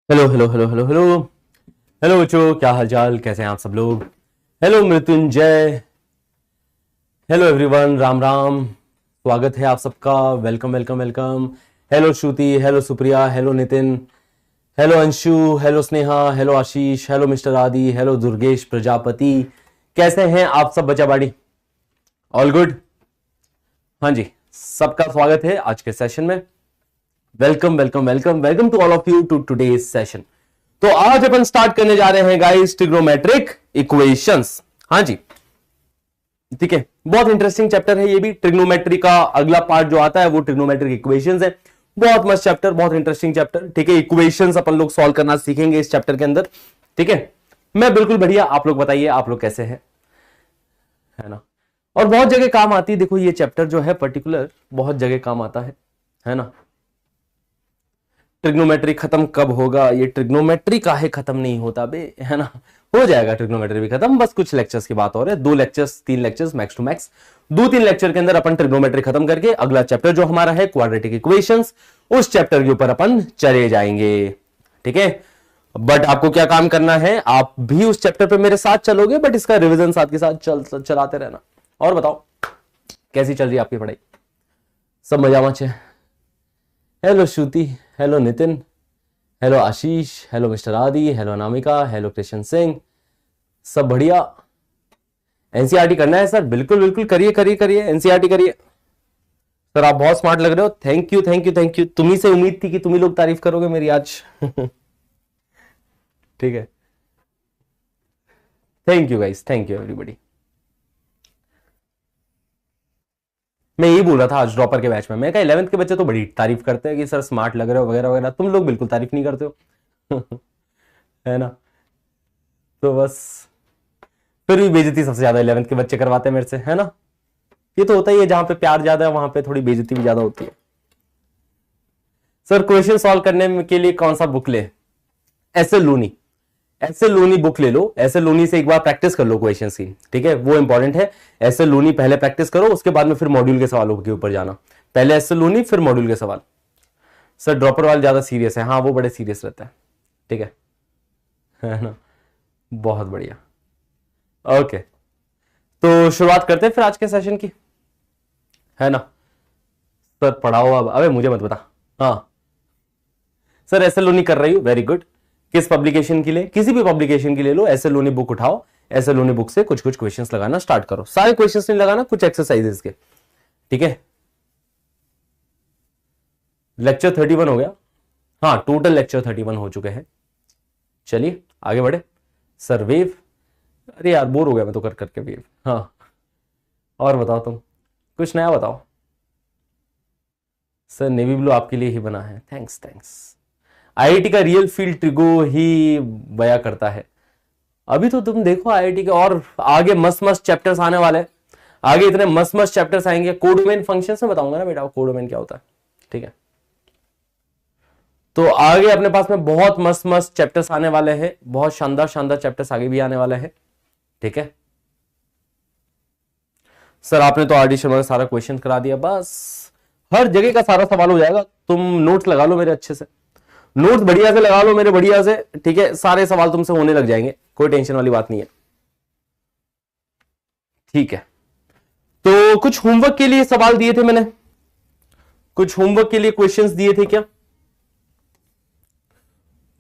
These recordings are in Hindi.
Hello hello hello hello hello hello बच्चों, क्या हालचाल, कैसे हैं आप सब लोग। Hello Mrityunjay, hello everyone, Ram Ram, स्वागत है आप सबका, welcome welcome welcome. Hello Shruti, hello Supriya, hello Nitin, hello Anshu, hello Sneha, hello Ashish, hello mister Adi, hello Durgesh Prajapati. कैसे हैं आप सब बच्चा बाड़ी? All good? हाँ जी, सबका स्वागत है आज के सेशन में। Welcome welcome welcome welcome to all of you to today's session. तो आज अपन स्टार्ट करने जा रहे हैं गाइस ट्रिग्नोमेट्रिक इक्वेशंस। हाँ जी, ठीक है, बहुत इंटरेस्टिंग चैप्टर है ये भी। ट्रिग्नोमेट्री का अगला पार्ट जो आता है वो ट्रिग्नोमेट्रिक इक्वेशंस है। बहुत मस्त चैप्टर, बहुत इंटरेस्टिंग चैप्टर। ठीक है, इक्वेशंस अपन लोग सॉल्व करना सीखेंगे इस चैप्टर के अंदर। ठीक है, मैं बिल्कुल बढ़िया। आप लोग बताइए, आप लोग कैसे हैं, है ना। और बहुत जगह काम आती है। देखो ये चैप्टर जो है पर्टिकुलर बहुत जगह काम आता है ना। ट्रिग्नोमेट्री खत्म कब होगा? ये ट्रिग्नोमेट्री काहे खत्म नहीं होता बे, है ना। हो जाएगा ट्रिग्नोमेट्री भी खत्म, बस कुछ लेक्चर्स की बात हो रही है। 2 lectures 3 lectures max to max, 2-3 lecture के अंदर अपन ट्रिग्नोमेट्री खत्म करके अगला चैप्टर जो हमारा है क्वाड्रेटिक इक्वेशंस, उस चैप्टर के ऊपर अपन चले जाएंगे। ठीक है, बट आपको क्या काम करना है, आप भी उस चैप्टर पे मेरे साथ चलोगे, बट इसका रिविजन साथ के साथ चलाते रहना। और बताओ कैसी चल रही है आपकी पढ़ाई? सब मजा मचे? Hello Shruti, hello Nitin, hello Ashish, hello mister Adi, hello Anamika, hello Krishna Singh, सब बढ़िया। एनसीईआरटी करना है सर? बिल्कुल बिल्कुल, करिए करिए करिए, एनसीईआरटी करिए सर। आप बहुत स्मार्ट लग रहे हो, thank you thank you thank you. तुम्ही से उम्मीद थी कि तुम ही लोग तारीफ करोगे मेरी आज। ठीक है, thank you guys, thank you everybody. मैं यही बोल रहा था आज ड्रॉपर के बैच में, मैं कहा 11th के बच्चे तो बड़ी तारीफ करते हैं कि सर स्मार्ट लग रहे हो वगैरह वगैरह, तुम लोग बिल्कुल तारीफ नहीं करते हो। है ना। तो बस फिर भी बेइज्जती सबसे ज्यादा 11th के बच्चे करवाते हैं मेरे से, है ना। ये तो होता ही है, जहां पे प्यार ज्यादा है वहां पे थोड़ी बेइज्जती भी ज्यादा होती है। सर क्वेश्चन सॉल्व करने के लिए कौन सा बुक ले? SA Loney, SA Loney book ले लो। एसए लूनी से एक बार प्रैक्टिस कर लो क्वेश्चंस की, ठीक है, वो इंपॉर्टेंट है। एसए लूनी पहले प्रैक्टिस करो, उसके बाद में फिर मॉड्यूल के सवालों के ऊपर जाना। पहले एसए लूनी फिर मॉड्यूल के सवाल। सर ड्रॉपर वाले ज्यादा सीरियस है? हाँ वो बड़े सीरियस रहता है। ठीक है ना, बहुत बढ़िया। ओके, तो शुरुआत करते हैं फिर आज के सेशन की, है ना। सर पढ़ाओ अब। अबे मुझे मत बता। हाँ सर एसए लूनी कर रही हूँ, वेरी गुड। किस पब्लिकेशन के लिए? किसी भी पब्लिकेशन के लिए लो, एसए लूनी बुक उठाओ, एसए लूनी बुक से कुछ कुछ क्वेश्चंस लगाना स्टार्ट करो। सारे क्वेश्चंस नहीं लगाना, कुछ एक्सरसाइजेस के। ठीक है, लेक्चर 31 हो गया। हाँ टोटल लेक्चर 31 हो चुके हैं। चलिए आगे बढ़े। सर वेव, अरे यार बोर हो गया मैं तो कर करके वेव। हाँ और बताओ तुम, कुछ नया बताओ। सर नेवी ब्लू आपके लिए ही बना है, थैंक्स थैंक्स। आईआईटी का रियल फील्ड ट्रिगो ही बया करता है। अभी तो तुम देखो आईआईटी के और आगे मस्त मस्त चैप्टर्स आने वाले हैं। आगे इतने मस्त मस्त चैप्टर्स आएंगे। कोडोमेन फंक्शंस में बताऊंगा ना बेटा, कोडोमेन क्या होता है। ठीक है, तो आगे अपने पास में बहुत मस्त मस्त चैप्टर्स आने वाले हैं, बहुत शानदार शानदार चैप्टर्स आगे भी आने वाले हैं। ठीक है सर, आपने तो आर डी शर्मा का सारा क्वेश्चन करा दिया, बस हर जगह का सारा सवाल हो जाएगा। तुम नोट्स लगा लो मेरे अच्छे से, नोट्स बढ़िया से लगा लो मेरे बढ़िया से। ठीक है, सारे सवाल तुमसे होने लग जाएंगे, कोई टेंशन वाली बात नहीं है। ठीक है, तो कुछ होमवर्क के लिए सवाल दिए थे मैंने, कुछ होमवर्क के लिए क्वेश्चंस दिए थे क्या?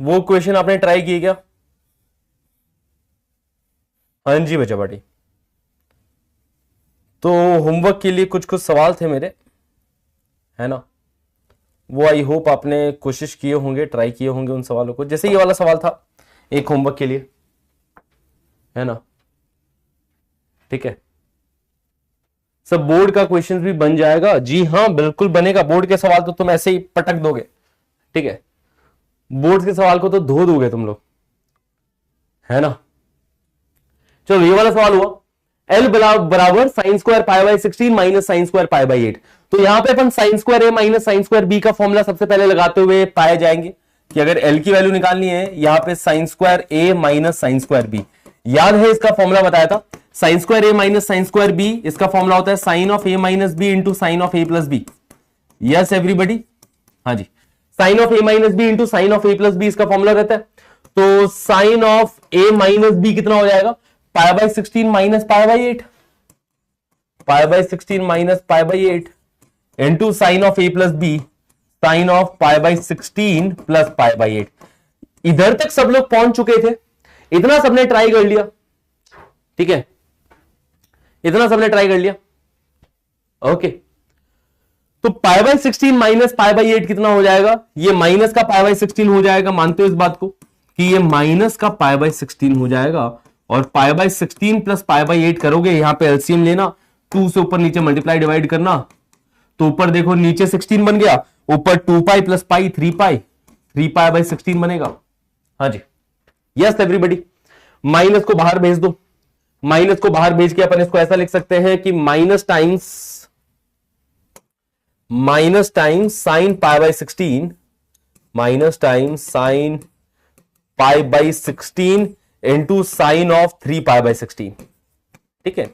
वो क्वेश्चन आपने ट्राई किए क्या? हाँ जी बच्चा पार्टी, तो होमवर्क के लिए कुछ कुछ सवाल थे मेरे, है ना। वो आई होप आपने कोशिश किए होंगे, ट्राई किए होंगे उन सवालों को। जैसे ये वाला सवाल था एक होमवर्क के लिए, है ना। ठीक है, सब बोर्ड का क्वेश्चन भी बन जाएगा। जी हाँ बिल्कुल बनेगा, बोर्ड के सवाल तो तुम ऐसे ही पटक दोगे। ठीक है, बोर्ड के सवाल को तो धो दोगे तुम लोग, है ना। चलो ये वाला सवाल हुआ, एल बराबर sine square pi by 16 minus sine square pi by 8। तो यहां पे अपन साइन स्क्वायर ए माइनस साइन स्क्वायर बी का फॉर्मूला सबसे पहले लगाते हुए पाए जाएंगे कि अगर एल की वैल्यू निकालनी है, यहां पे साइन स्क्वायर ए माइनस साइन स्क्वायर बी, याद है इसका फॉर्मूला बताया था, साइन स्क्वायर ए माइनस साइन स्क्वायर बी, इसका फॉर्मूला होता है sine of A minus B into sine of A plus B. Yes everybody, हाँ जी, sine of A minus B into sine of A plus B इसका फॉर्मूला रहता है। तो sine of A minus B कितना हो जाएगा, pi by 16 minus pi by 8, pi by 16 minus pi by 8 into sine of A plus b sine of pi by 16 plus pi by 8। इधर तक सब लोग पहुंच चुके थे, इतना सबने ट्राई कर लिया, ठीक है, इतना सबने ट्राई कर लिया, ओके। तो पाई बाई 16 माइनस पाई बाई 8 कितना हो जाएगा, ये माइनस का पाई बाई 16 हो जाएगा, मानते हो इस बात को कि ये माइनस का पाई बाई 16 हो जाएगा, और पाई बाई 16 प्लस पाई बाई 8 करोगे, यहां पे एलसीएम लेना, 2 से ऊपर नीचे मल्टीप्लाई डिवाइड करना, तो ऊपर देखो नीचे 16 बन गया, ऊपर 2 pi plus pi 3 pi, 3 pi by 16 बनेगा। हाँ जी, यस एवरीबॉडी। माइनस को बाहर भेज दो, माइनस को बाहर भेज के अपन इसको ऐसा लिख सकते हैं कि minus times sine pi by 16 minus times sine pi by 16 into sine of 3 pi by 16, ठीक है,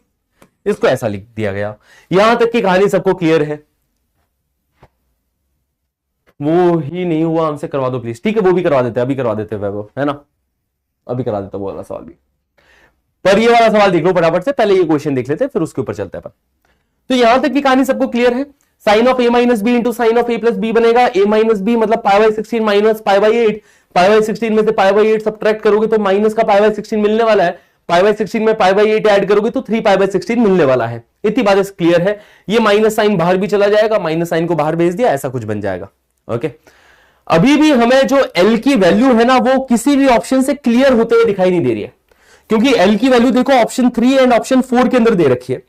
इसको ऐसा लिख दिया गया। यहां तक की कहानी सबको क्लियर है? वो ही नहीं हुआ हमसे करवा दो प्लीज, ठीक है, वो भी करवा देते हैं, अभी करवा देते हैं वैभव, है ना, अभी करा देता वो वाला सवाल भी। पर ये वाला सवाल देख लो फटाफट से, पहले ये क्वेश्चन देख लेते हैं फिर उसके ऊपर चलते हैं अपन। तो यहां तक की कहानी सबको क्लियर है? Sine of A minus B into sine of A plus b बनेगा, ए माइनस बी मतलब pi by 16 minus pi by 8, pi by 16 में से पाई बाई 8 सब्ट्रैक्ट करोगे तो माइनस का पाई बाई 16 मिलने वाला है, पाई बाई 16 में पाई बाई 8 ऐड करोगे तो 3 पाई बाई 16 मिलने वाला है। इतनी बात क्लियर है? ये माइनस साइन बाहर भी चला जाएगा, माइनस साइन को बाहर भेज दिया, ऐसा कुछ बन जाएगा, ओके। अभी भी हमें जो एल की वैल्यू है ना वो किसी भी ऑप्शन से क्लियर होते हुए दिखाई नहीं दे रही है, क्योंकि एल की वैल्यू देखो ऑप्शन 3 एंड ऑप्शन 4 के अंदर दे रखी है।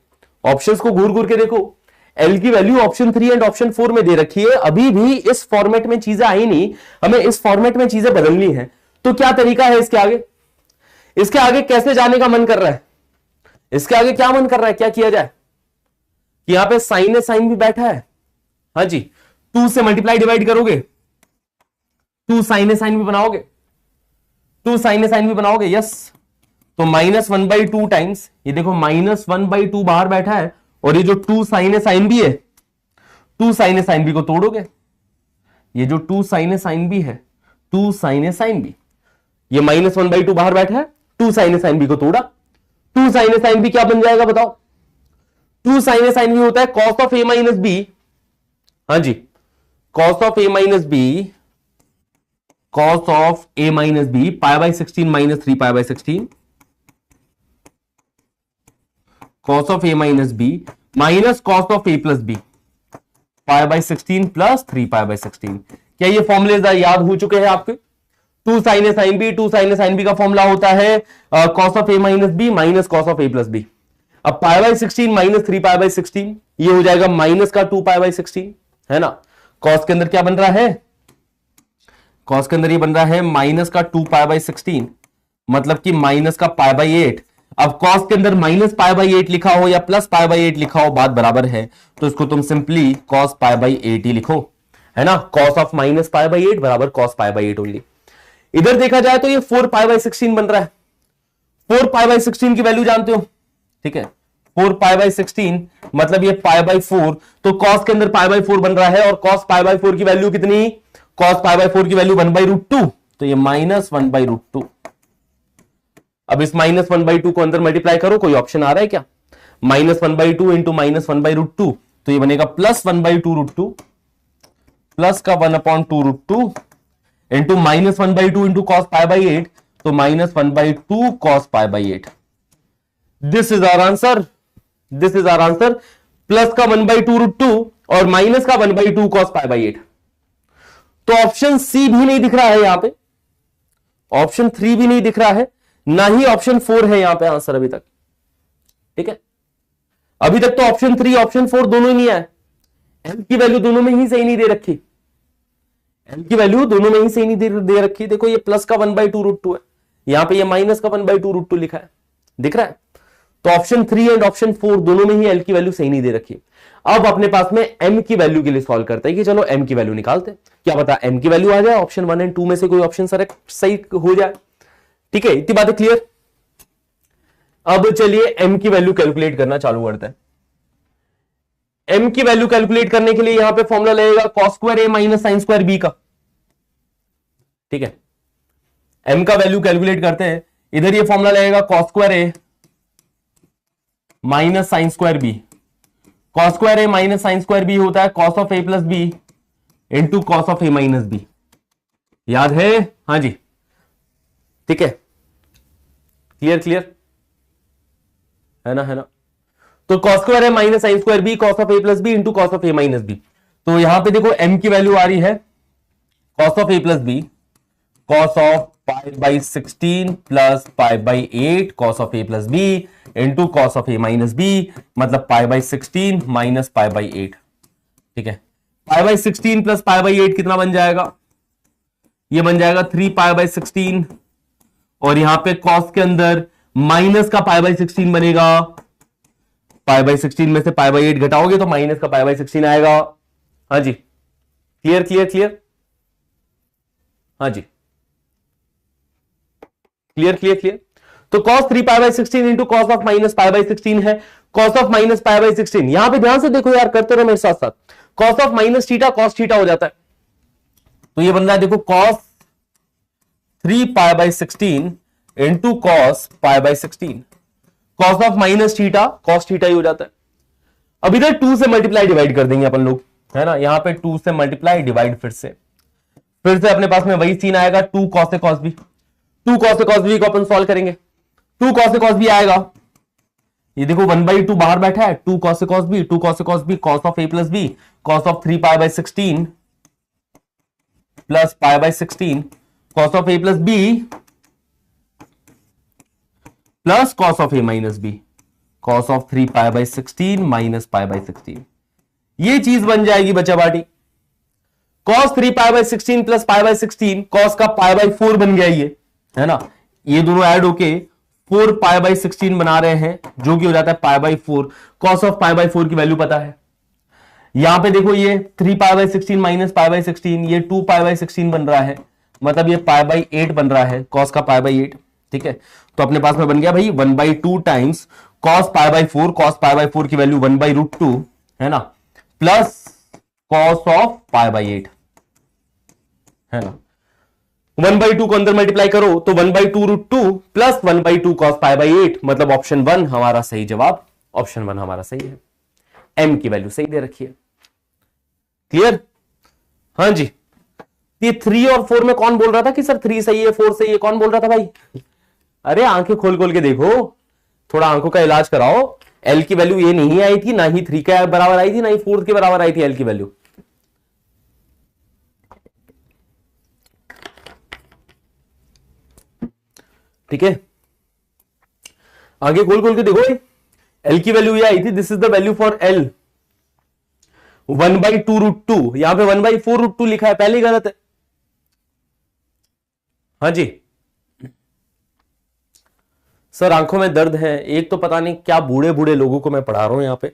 ऑप्शंस को घूर घूर के देखो, एल की वैल्यू ऑप्शन 3 एंड ऑप्शन 4 में दे रखी है। अभी भी इस फॉर्मेट में चीजें आई नहीं, हमें इस फॉर्मेट में चीजें बदलनी है। तो क्या तरीका है इसके आगे? इसके आगे कैसे जाने का मन कर रहा है? इसके आगे क्या मन कर रहा है, क्या किया जाए? कि यहां पे साइन है, साइन भी बैठा है, हाँ जी, 2 से मल्टीप्लाई डिवाइड करोगे, 2 साइन है साइन भी बनाओगे, 2 साइन है साइन भी बनाओगे, यस। तो -1/2 टाइम्स, ये देखो -1/2 बाहर बैठा है, और ये जो 2 साइन है साइन भी है, 2 साइन है साइन भी को तोड़ोगे, ये जो 2 साइन है साइन भी है, 2 साइन है साइन भी, ये -1/2 बाहर बैठा है, 2 साइन है साइन बी को तोड़ा, 2 साइन है साइन बी क्या बन जाएगा बताओ? 2 साइन है साइन बी होता है cos of A minus B, हाँ जी, cos of A minus B, cos of A minus B pi by 16 minus 3 pi by 16, cos of A minus B minus cos of A plus B pi by 16 plus 3 pi by 16। क्या ये फॉर्मुले याद हो चुके हैं आपके? 2 sine A sine B, 2 sine A sine B का फॉर्मूला होता है cos of A minus B minus cos of A plus B. अब pi by 16 minus 3 pi by 16, ये हो जाएगा माइनस का 2 पाई बाई 16, है ना। कॉस के अंदर क्या बन रहा है? कॉस के अंदर ये बन रहा है माइनस का 2 पाई बाई 16, मतलब कि माइनस का पाई बाई 8। अब कॉस के अंदर माइनस पाई बाई 8 लिखा हो या प्लस पाई बाई 8 लिखा हो, बात बराबर है, तो इसको तुम सिंपली कॉस पाई बाई 8 ही लिखो, है ना। Cos of minus pi by 8 बराबर कॉस पाई बाई 8 ओनली। इधर देखा जाए तो ये 4 पाई बाई 16 बन रहा है। 4 पाई बाई 16 की वैल्यू जानते हो, ठीक है, 4 पाई बाई 16 मतलब ये पाई बाई 4, तो कॉस के अंदर पाई बाई 4 बन रहा है, और कॉस पाई बाई 4 की वैल्यू कितनी? कॉस पाई बाई 4 की वैल्यू 1/√2, तो ये -1/√2। अब इस -1/2 को अंदर मल्टीप्लाई करो, कोई ऑप्शन आ रहा है क्या? -1/2 इंटू -1/√2, तो ये बनेगा +1/2√2 प्लस का 1/2√2 into -1/2 into cos pi by 8, तो -1/2 cos pi by 8। This is our answer, this is our answer. Plus का 1/2√2 और माइनस का 1/2 कॉस पाई बाई 8। तो ऑप्शन सी भी नहीं दिख रहा है यहां पे, ऑप्शन 3 भी नहीं दिख रहा है, ना ही ऑप्शन 4 है यहां पे आंसर अभी तक, ठीक है। अभी तक तो ऑप्शन 3 ऑप्शन 4 दोनों ही नहीं आए। एल की वैल्यू दोनों में ही सही नहीं दे रखी, एल की वैल्यू दोनों में ही सही नहीं दे रखी। देखो ये प्लस का 1/2√2 है, यहां पे ये माइनस का 1/2√2 लिखा है, दिख रहा है। तो ऑप्शन 3 एंड ऑप्शन 4 दोनों में ही एल की वैल्यू सही नहीं दे रखी। अब अपने पास में एम की वैल्यू के लिए सॉल्व करते हैं कि चलो एम की वैल्यू निकालते हैं, क्या पता एम की वैल्यू आ जाए ऑप्शन 1 एंड 2 में से कोई ऑप्शन सही हो जाए, ठीक है। इतनी बातें क्लियर। अब चलिए एम की वैल्यू कैलकुलेट करना चालू करते हैं। एम की वैल्यू कैलकुलेट करने के लिए यहां पे फॉर्मूला लगेगा cos स्क्वायर ए माइनस साइन स्क्वायर बी का, ठीक है, m का वैल्यू कैलकुलेट करते हैं, इधर ये फॉर्मूला लगेगा cos स्क्वायर ए minus sine square B. cos square ए माइनस साइन स्क्वायर बी होता है cos of A plus B into cos of A minus B. याद है? हाँ जी, ठीक है, क्लियर क्लियर है ना, है ना। तो cos square A minus sine square B cos of A plus B into cos of A minus b. तो यहां पे देखो m की वैल्यू आ रही है cos of A plus B cos of pi by 16 plus pi by 8 cos of A plus B into cos of A minus B, मतलब pi by 16 minus pi by 8। ठीक है, pi by 16 plus pi by 8 कितना बन जाएगा? ये बन जाएगा 3 पाई बाई 16, और यहां पे cos के अंदर माइनस का पाई बाई 16 बनेगा, पाई बाई 16 में से पाई बाई 8 घटाओगे तो माइनस का पाई बाई 16 आएगा। हाँ जी, क्लियर क्लियर क्लियर, हाँ जी, क्लियर क्लियर क्लियर। तो cos 3 pi by 16 into cos of minus pi by 16 है, cos of minus pi by 16। यहां पे ध्यान से देखो यार, करते रहो मेरे साथ साथ, cos of minus theta cos theta हो जाता है, तो ये बन रहा है देखो cos 3 pi by 16 into cos pi by 16, cos of minus theta cos theta ही हो जाता है। अब इधर 2 से मल्टीप्लाई डिवाइड कर देंगे अपन लोग, है ना, यहां पे 2 से मल्टीप्लाई डिवाइड, फिर से अपने पास में वही सीन आएगा, 2 cos a cos b, 2 cos a cos b को अपन सॉल्व करेंगे, 2 cos a cos b आएगा, ये देखो 1/2 बाहर बैठा है, 2 cos a cos b, 2 cos a cos b cos of a plus b cos of 3 pi by 16 plus pi by 16 cos of a plus b plus cos of a minus b cos of 3 pi by 16 minus pi by 16। ये चीज बन जाएगी बच्चा बाटी, cos 3 pi by 16 plus pi by 16 cos का पाई बाई 4 बन गया, ये है ना, ये दोनों ऐड होके 4 पाई बाई 16 बना रहे हैं, जो कि हो जाता है pi by 4। cos of pi by 4 की वैल्यू पता है, यहां पे देखो ये 3 pi by 16 minus pi by 16, ये 2 पाई बाई 16 बन रहा है, मतलब ये पाई बाई 8 बन रहा है, cos का पाई बाई 8। ठीक है, तो अपने पास में बन गया भाई 1/2 times cos pi by 4, cos pi by 4 की वैल्यू 1/√2 है ना, plus cos of pi by 8 है ना, 1/2 को अंदर मल्टीप्लाई करो तो 1/2√2 प्लस 1/2 cos पाई बाई 8, मतलब ऑप्शन 1 हमारा सही जवाब, ऑप्शन 1 हमारा सही है, m की वैल्यू सही दे रखी है। क्लियर? हाँ जी, ये 3 और 4 में कौन बोल रहा था कि सर 3 सही है 4 सही है, कौन बोल रहा था भाई? अरे आंखें खोल खोल के देखो, थोड़ा आंखों का इलाज कराओ। L की वैल्यू ये नहीं आई थी, ना ही 3 के बराबर आई थी, ना ही 4 के बराबर आई थी L की वैल्यू। ठीक है, आगे खोल खोल के देखो, L की वैल्यू ये आई थी, this is the value for L 1/2√2, यहां पे 1/4√2 लिखा है, पहले ही गलत है। हाँ जी सर, आंखों में दर्द है, एक तो पता नहीं क्या बूढ़े बूढ़े लोगों को मैं पढ़ा रहा हूं यहां पे,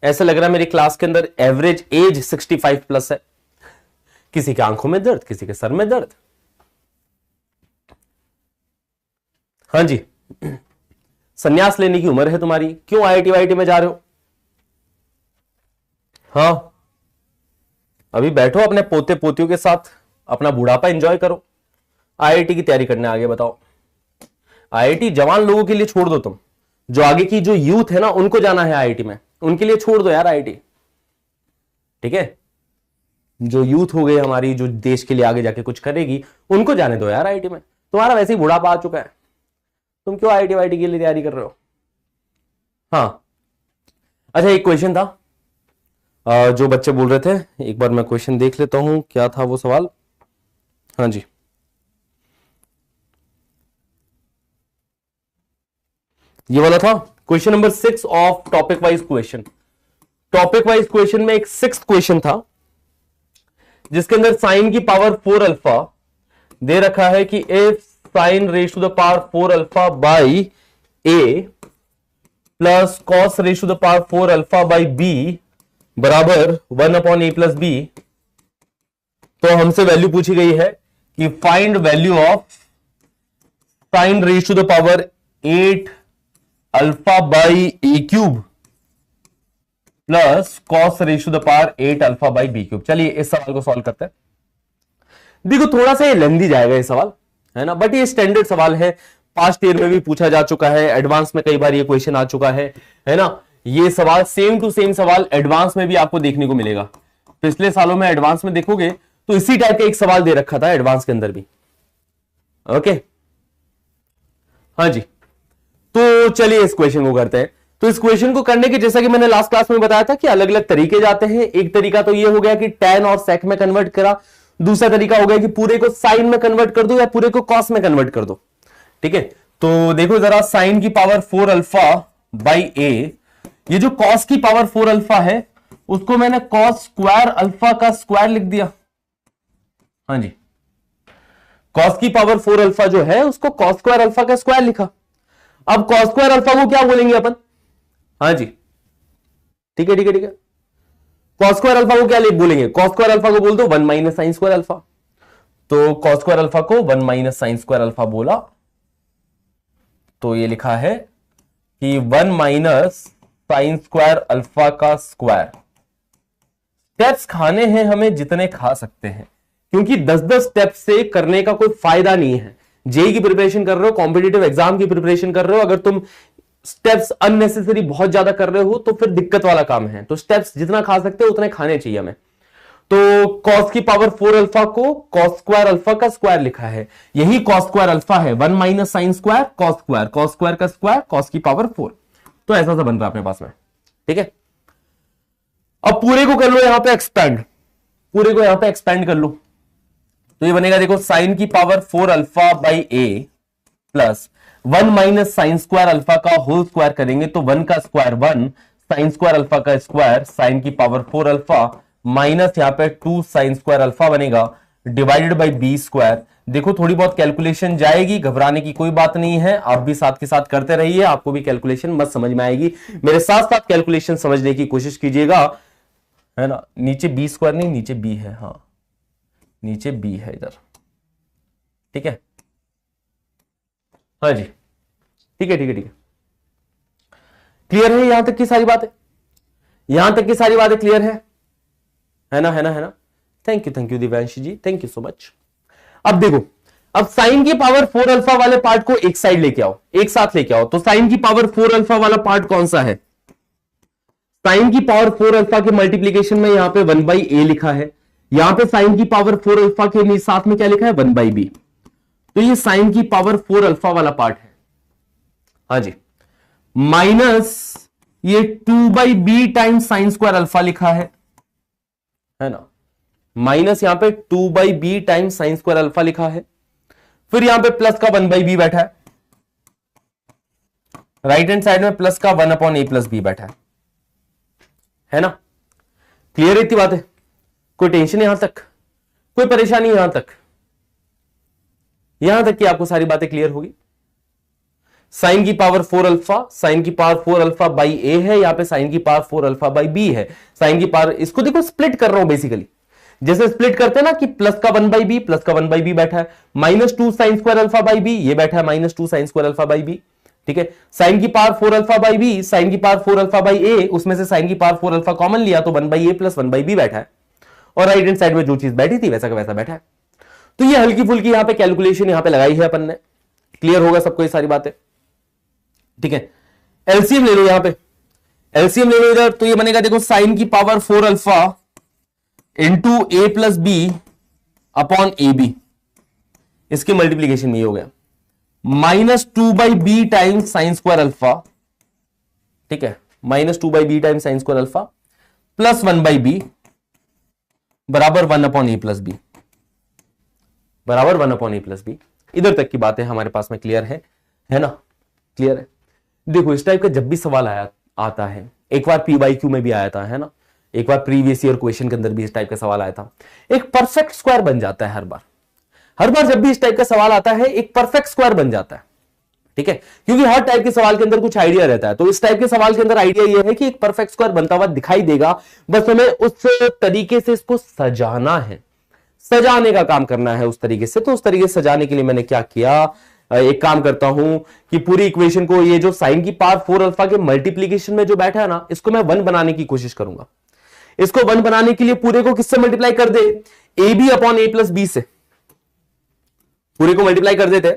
ऐसा लग रहा है मेरी क्लास के अंदर एवरेज एज 65 प्लस है। किसी के आंखों में दर्द, किसी के सर में दर्द। हाँ जी, संन्यास लेने की उम्र है तुम्हारी, क्यों आईआईटी वाईटी में जा रहे हो? हाँ, अभी बैठो अपने पोते पोतियों के साथ, अपना बुढ़ापा एंजॉय करो, आईआईटी की तैयारी करने आगे बताओ। आईआईटी जवान लोगों के लिए छोड़ दो, तुम जो आगे की जो यूथ है ना, उनको जाना है आईआईटी में, उनके लिए छोड़ दो यार आईआईटी। ठीक है, जो यूथ हो गई हमारी, जो देश के लिए आगे जाके कुछ करेगी, उनको जाने दो यार आईआईटी में। तुम्हारा वैसे ही बुढ़ापा आ चुका है, तुम क्यों आईआईटी वाईटी के लिए तैयारी कर रहे हो? हाँ अच्छा, एक क्वेश्चन था जो बच्चे बोल रहे थे, एक बार मैं क्वेश्चन देख लेता हूं, क्या था वो सवाल। हाँ जी, ये वाला था question number 6 of topic wise question. Topic wise question में एक 6th क्वेश्चन था, जिसके अंदर साइन की पावर 4 अल्फा दे रखा है कि if sine raise to the power 4 alpha by a plus cos raise to the power 4 alpha by b बराबर 1/a प्लस बी, तो हमसे वैल्यू पूछी गई है कि find value of sine raise to the power 8 alpha by a cube plus cos raise to the power 8 alpha by b cube. चलिए इस सवाल को सॉल्व करते हैं। देखो थोड़ा सा ये लेंदी जाएगा ये सवाल, है ना, बट ये स्टैंडर्ड सवाल है, पास्ट ईयर में भी पूछा जा चुका है, एडवांस में कई बार ये क्वेश्चन आ चुका है ना। ये सवाल सेम टू सेम सवाल एडवांस में भी आपको देखने को मिलेगा। पिछले सालों में एडवांस में देखोगे तो इसी टाइप का एक सवाल दे रखा था एडवांस के अंदर भी। ओके, हाँ जी, तो चलिए इस क्वेश्चन को करते हैं। तो इस क्वेश्चन को करने के, जैसा कि मैंने लास्ट क्लास में बताया था कि अलग अलग तरीके जाते हैं। एक तरीका तो ये हो गया कि tan और sec में कन्वर्ट करा, दूसरा तरीका हो गया कि पूरे को साइन में कन्वर्ट कर दो या पूरे को कॉस में कन्वर्ट कर दो। ठीक है, तो देखो जरा, साइन की पावर 4 अल्फा बाई ए, ये जो कॉस की पावर 4 अल्फा है उसको मैंने कॉस स्क्वायर अल्फा का स्क्वायर लिख दिया। हाँ जी, कॉस की पावर 4 अल्फा जो है उसको कॉस स्क्वायर अल्फा का स्क्वायर लिखा। अब कॉस स्क्वायर अल्फा को क्या बोलेंगे अपन? हाँ जी, ठीक है ठीक है ठीक है, कॉस स्क्वायर अल्फा को क्या बोलेंगे? कॉस स्क्वायर अल्फा को बोल दो 1 माइनस साइन स्क्वायर अल्फा। तो कॉस स्क्वायर अल्फा को 1 माइनस साइन स्क्वायर अल्फा बोला, तो ये लिखा है कि 1 माइनस साइन स्क्वायर अल्फा का स्क्वायर। स्टेप्स खाने हैं हमें जितने खा सकते हैं, क्योंकि 10-10 स्टेप से करने का कोई फायदा नहीं है। जेई की प्रिपरेशन कर रहे हो, कॉम्पिटिटिव एग्जाम की प्रिपरेशन कर रहे हो, अगर तुम स्टेप्स अननेसेसरी बहुत ज्यादा कर रहे हो तो फिर दिक्कत वाला काम है। तो स्टेप्स जितना खा सकते हो उतने खाने चाहिए हमें। तो कॉस की पावर 4 अल्फा को कॉस स्क्वायर अल्फा का स्क्वायर लिखा है, यही कॉस स्क्वायर अल्फा है, 1 minus sine square cos square, cos square का स्क्वायर कॉस की पावर 4। तो ऐसा सा बन रहा है अपने पास में। ठीक है, अब पूरे को कर लो यहां पे एक्सपेंड, पूरे को यहां पे एक्सपेंड कर लो, तो ये बनेगा, देखो साइन की power 4 alpha by a plus 1 minus sine square alpha का होल स्क्वायर करेंगे तो 1 का स्क्वायर 1, साइन स्क्वायर अल्फा का स्क्वायर, साइन की पावर 4 अल्फा माइनस यहां पे 2 साइन स्क्वायर अल्फा बनेगा, डिवाइडेड बाई बी स्क्वायर। देखो थोड़ी बहुत कैलकुलेशन जाएगी, घबराने की कोई बात नहीं है, आप भी साथ के साथ करते रहिए, आपको भी कैलकुलेशन मत समझ में आएगी, मेरे साथ साथ कैलकुलेशन समझने की कोशिश कीजिएगा, है ना। नीचे बी स्क्वायर नहीं, नीचे बी है, हाँ नीचे बी है इधर। ठीक है, हाँ जी, ठीक है ठीक है ठीक है, क्लियर है यहां तक की सारी बातें? यहां तक की सारी बातें क्लियर है ना, है ना, है ना। Thank you Divyanshi ji, thank you so much. अब देखो, अब साइन की पावर 4 अल्फा वाले पार्ट को एक साइड लेके आओ, एक साथ लेके आओ। तो साइन की पावर 4 अल्फा वाला पार्ट कौन सा है? साइन की पावर 4 अल्फा के मल्टीप्लीकेशन में यहां पे 1 बाई ए लिखा है, यहां पे साइन की पावर 4 अल्फा के साथ में क्या लिखा है? 1 बाई बी। तो ये साइन की पावर 4 अल्फा वाला पार्ट है, हाँ जी, माइनस ये 2 by b times sine square alpha लिखा है ना, माइनस यहां पे 2 by b times sine square alpha लिखा है, फिर यहां पे प्लस का 1 बाई बी बैठा है, राइट हैंड साइड में प्लस का 1 अपॉन ए प्लस बी बैठा है ना। क्लियर है इतनी बात है? कोई टेंशन यहां तक, कोई परेशानी यहां तक कि आपको सारी बातें क्लियर होगी। साइन की पावर 4 अल्फा, साइन की पावर 4 अल्फा बाई ए है, यहां पे साइन की पावर 4 अल्फा बाई बी है, साइन की पावर, इसको देखो स्प्लिट कर रहा हूं बेसिकली, जैसे स्प्लिट करते हैं ना कि प्लस का 1 बाई बी, प्लस का 1 बाई बी बैठा है, minus 2 sine square alpha by b, ये बैठा है minus 2 sine square alpha by b. ठीक है, साइन की power 4 alpha by b, sine की पावर 4 अल्फा बाई ए, उसमें से साइन की पावर 4 अल्फा कॉमन लिया तो 1 by a plus 1 by b बैठा है, और राइट हैंड साइड में जो चीज बैठी थी वैसा का वैसा बैठा है। तो ये हल्की फुल्की यहां पे कैलकुलेशन यहां पे लगाई है अपन ने। क्लियर होगा सबको ये सारी बातें? ठीक है, एलसीएम ले लो, यहां पे एलसीएम ले लो इधर, तो ये बनेगा, देखो साइन की power 4 alpha into a plus b upon a b, इसके मल्टीप्लीकेशन में ये हो गया minus 2 by b times sine square alpha. ठीक है, minus 2 by b times sine square alpha plus 1 by b बराबर 1 अपॉन ए प्लस बी, बराबर 1 अपॉन ए प्लस बी। इधर तक की बातें हमारे पास में क्लियर है ना? क्लियर है। देखो इस टाइप का जब भी सवाल आता है, एक बार पीवाईक्यू में भी आया था, है ना, एक बार प्रीवियस ईयर क्वेश्चन के अंदर भी इस टाइप का सवाल आया था, एक परफेक्ट स्क्वायर बन जाता है हर बार जब भी इस टाइप का सवाल आता है एक परफेक्ट स्क्वायर बन जाता है। ठीक है, क्योंकि हर टाइप के सवाल के अंदर कुछ आइडिया रहता है, तो इस टाइप के सवाल के अंदर आइडिया यह है कि एक परफेक्ट स्क्वायर बनता हुआ दिखाई देगा, बस हमें उस तरीके से इसको सजाना है, सजाने का काम करना है उस तरीके से। तो उस तरीके से सजाने के लिए मैंने क्या किया, एक काम करता हूं कि पूरी इक्वेशन को, ये जो साइन की पावर 4 अल्फा के मल्टीप्लीकेशन में जो बैठा है ना, इसको मैं 1 बनाने की कोशिश करूंगा। इसको 1 बनाने के लिए पूरे को किससे मल्टीप्लाई कर दे? A B upon A plus B से। पूरे को मल्टीप्लाई कर देते,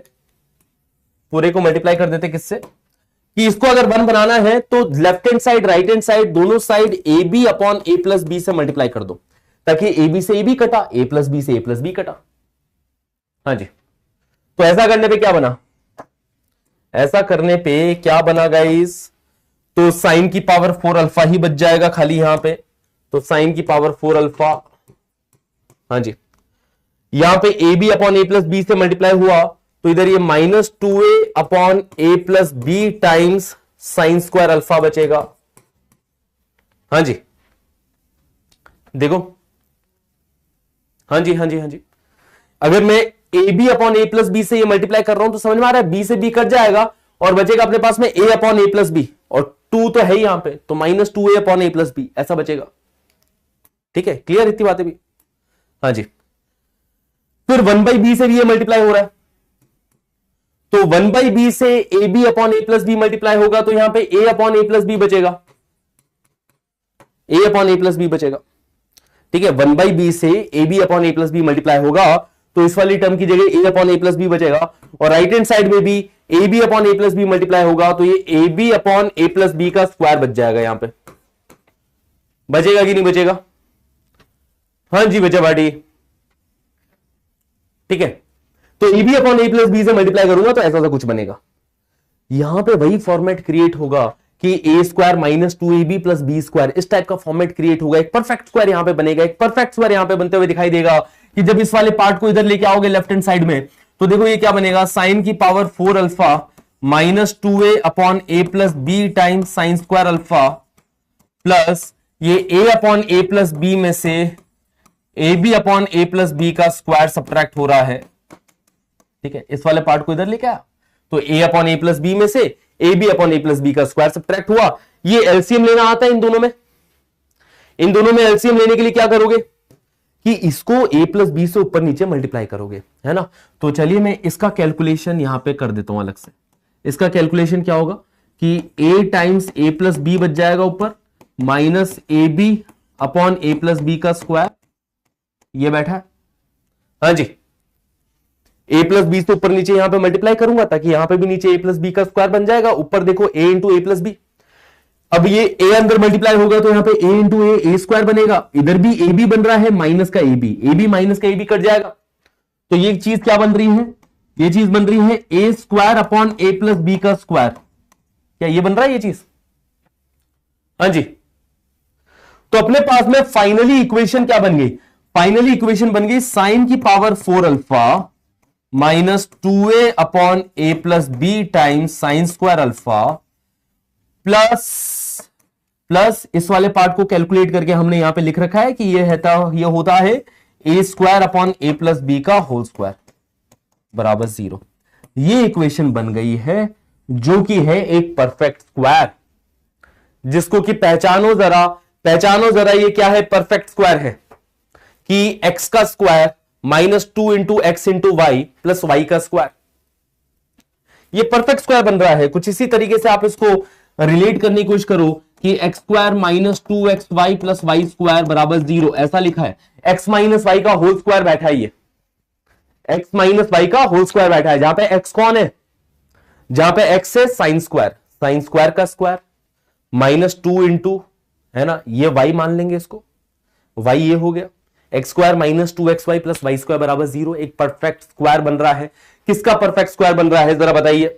पूरे को मल्टीप्लाई कर देते किससे, कि इसको अगर 1 बनाना है तो left hand side right hand side दोनों side A B upon A plus B से मल्टीप्लाई कर दो, ताकि ए बी से ए बी कटा, ए प्लस बी से ए प्लस बी कटा। हाँ जी, तो ऐसा करने पे क्या बना, ऐसा करने पे क्या बना गाइस, तो साइन की पावर 4 अल्फा ही बच जाएगा खाली यहां पे, तो साइन की पावर 4 अल्फा। हाँ जी, यहां पे A B upon A plus B से मल्टीप्लाई हुआ तो इधर ये -2a अपॉन ए plus B times sine square alpha बचेगा। हाँ जी देखो, हाँ जी हाँ जी हाँ जी, अगर मैं a B upon A plus B से ये मल्टीप्लाई कर रहा हूं तो समझ में आ रहा है, बी से बी कट जाएगा और बचेगा अपने पास में ए अपॉन ए प्लस बी, और 2 तो है ही यहां पे, तो -2a अपॉन ए प्लस बी ऐसा बचेगा। ठीक है, क्लियर इतनी बातें भी। हाँ जी, फिर 1/b से भी ये मल्टीप्लाई हो रहा है, तो 1/b से A B upon A plus b multiply होगा तो यहां पे a upon A plus b बचेगा, a upon A plus b बचेगा। ठीक है, 1/b से A B upon A plus b multiply होगा तो इस वाली टर्म की जगह a upon A plus b बचेगा, और राइट हैंड साइड में भी a B upon A plus b multiply होगा तो ये a B upon A plus B का स्क्वायर बच जाएगा। यहां पे बचेगा कि नहीं बचेगा? हाँ जी बचा बाटी। ठीक है, तो a B upon A plus B से मल्टीप्लाई करूंगा तो ऐसा कुछ बनेगा। यहां पे वही फॉर्मेट क्रिएट होगा कि A square -2ab plus B square, इस टाइप का फॉर्मेट क्रिएट होगा, एक परफेक्ट स्क्वायर यहां पे बनेगा। एक परफेक्ट स्क्वायर यहां पे बनते हुए दिखाई देगा कि जब इस वाले पार्ट को इधर लेके आओगे लेफ्ट हैंड साइड में, तो देखो ये क्या बनेगा, साइन की पावर 4 अल्फा -2a अपॉन ए plus B times sine square alpha plus ये A upon A plus B में से A B upon A plus B का स्क्वायर सब्ट्रैक्ट हो रहा है। ठीक है, इस वाले पार्ट को इधर लेके आया तो a upon A plus B में से A B upon A plus B का स्क्वायर सब्ट्रैक्ट हुआ। ये एलसीएम लेना आता है इन दोनों में, इन दोनों में एलसीएम लेने के लिए क्या करोगे कि इसको ए प्लस बी से ऊपर नीचे मल्टीप्लाई करोगे, है ना। तो चलिए मैं इसका कैलकुलेशन यहां पे कर देता हूं अलग से। इसका कैलकुलेशन क्या होगा कि a times a plus b बच जाएगा ऊपर, minus a B upon A plus B का स्क्वायर, ये बैठा है। हाँ जी, ए प्लस बी से ऊपर नीचे यहां पे मल्टीप्लाई करूंगा ताकि यहां पे भी नीचे ए प्लस बी का स्क्वायर बन जाएगा, ऊपर देखो ए इंटू ए प्लस बी। अब ये ए अंदर मल्टीप्लाई होगा तो यहां पे ए इंटू ए स्क्वायर बनेगा, इधर भी ए बी बन रहा है माइनस का ए बी माइनस का ए बी कट जाएगा, तो ये चीज क्या बन रही है, ये चीज बन रही है ए स्क्वायर अपॉन ए प्लस बी का स्क्वायर। क्या ये बन रहा है ये चीज? हाँ जी, तो अपने पास में फाइनली इक्वेशन क्या बन गई, फाइनली इक्वेशन बन गई साइन की पावर 4 अल्फा -2a अपॉन ए plus B times sine square alpha plus इस वाले पार्ट को कैलकुलेट करके हमने यहां पे लिख रखा है कि ये होता है ए स्क्वायर अपॉन ए प्लस बी का होल स्क्वायर बराबर 0। ये इक्वेशन बन गई है जो कि है एक परफेक्ट स्क्वायर, जिसको कि पहचानो जरा ये क्या है, परफेक्ट स्क्वायर है कि x का square -2 into x into y plus y का स्क्वायर, ये परफेक्ट स्क्वायर बन रहा है। कुछ इसी तरीके से आप इसको रिलेट करने की कोशिश करो कि x square -2xy plus y square बराबर 0, ऐसा लिखा है। x माइनस वाई का होल स्क्वायर बैठा है, ये x माइनस वाई का होल स्क्वायर बैठा है, जहां पे x कौन है, जहां पे x है साइन स्क्वायर का स्क्वायर -2 इंटू, है ना, ये y मान लेंगे इसको, y ये हो गया, x square -2xy plus y square बराबर 0, एक परफेक्ट स्क्वायर बन रहा है। किसका परफेक्ट स्क्वायर बन रहा है जरा बताइए।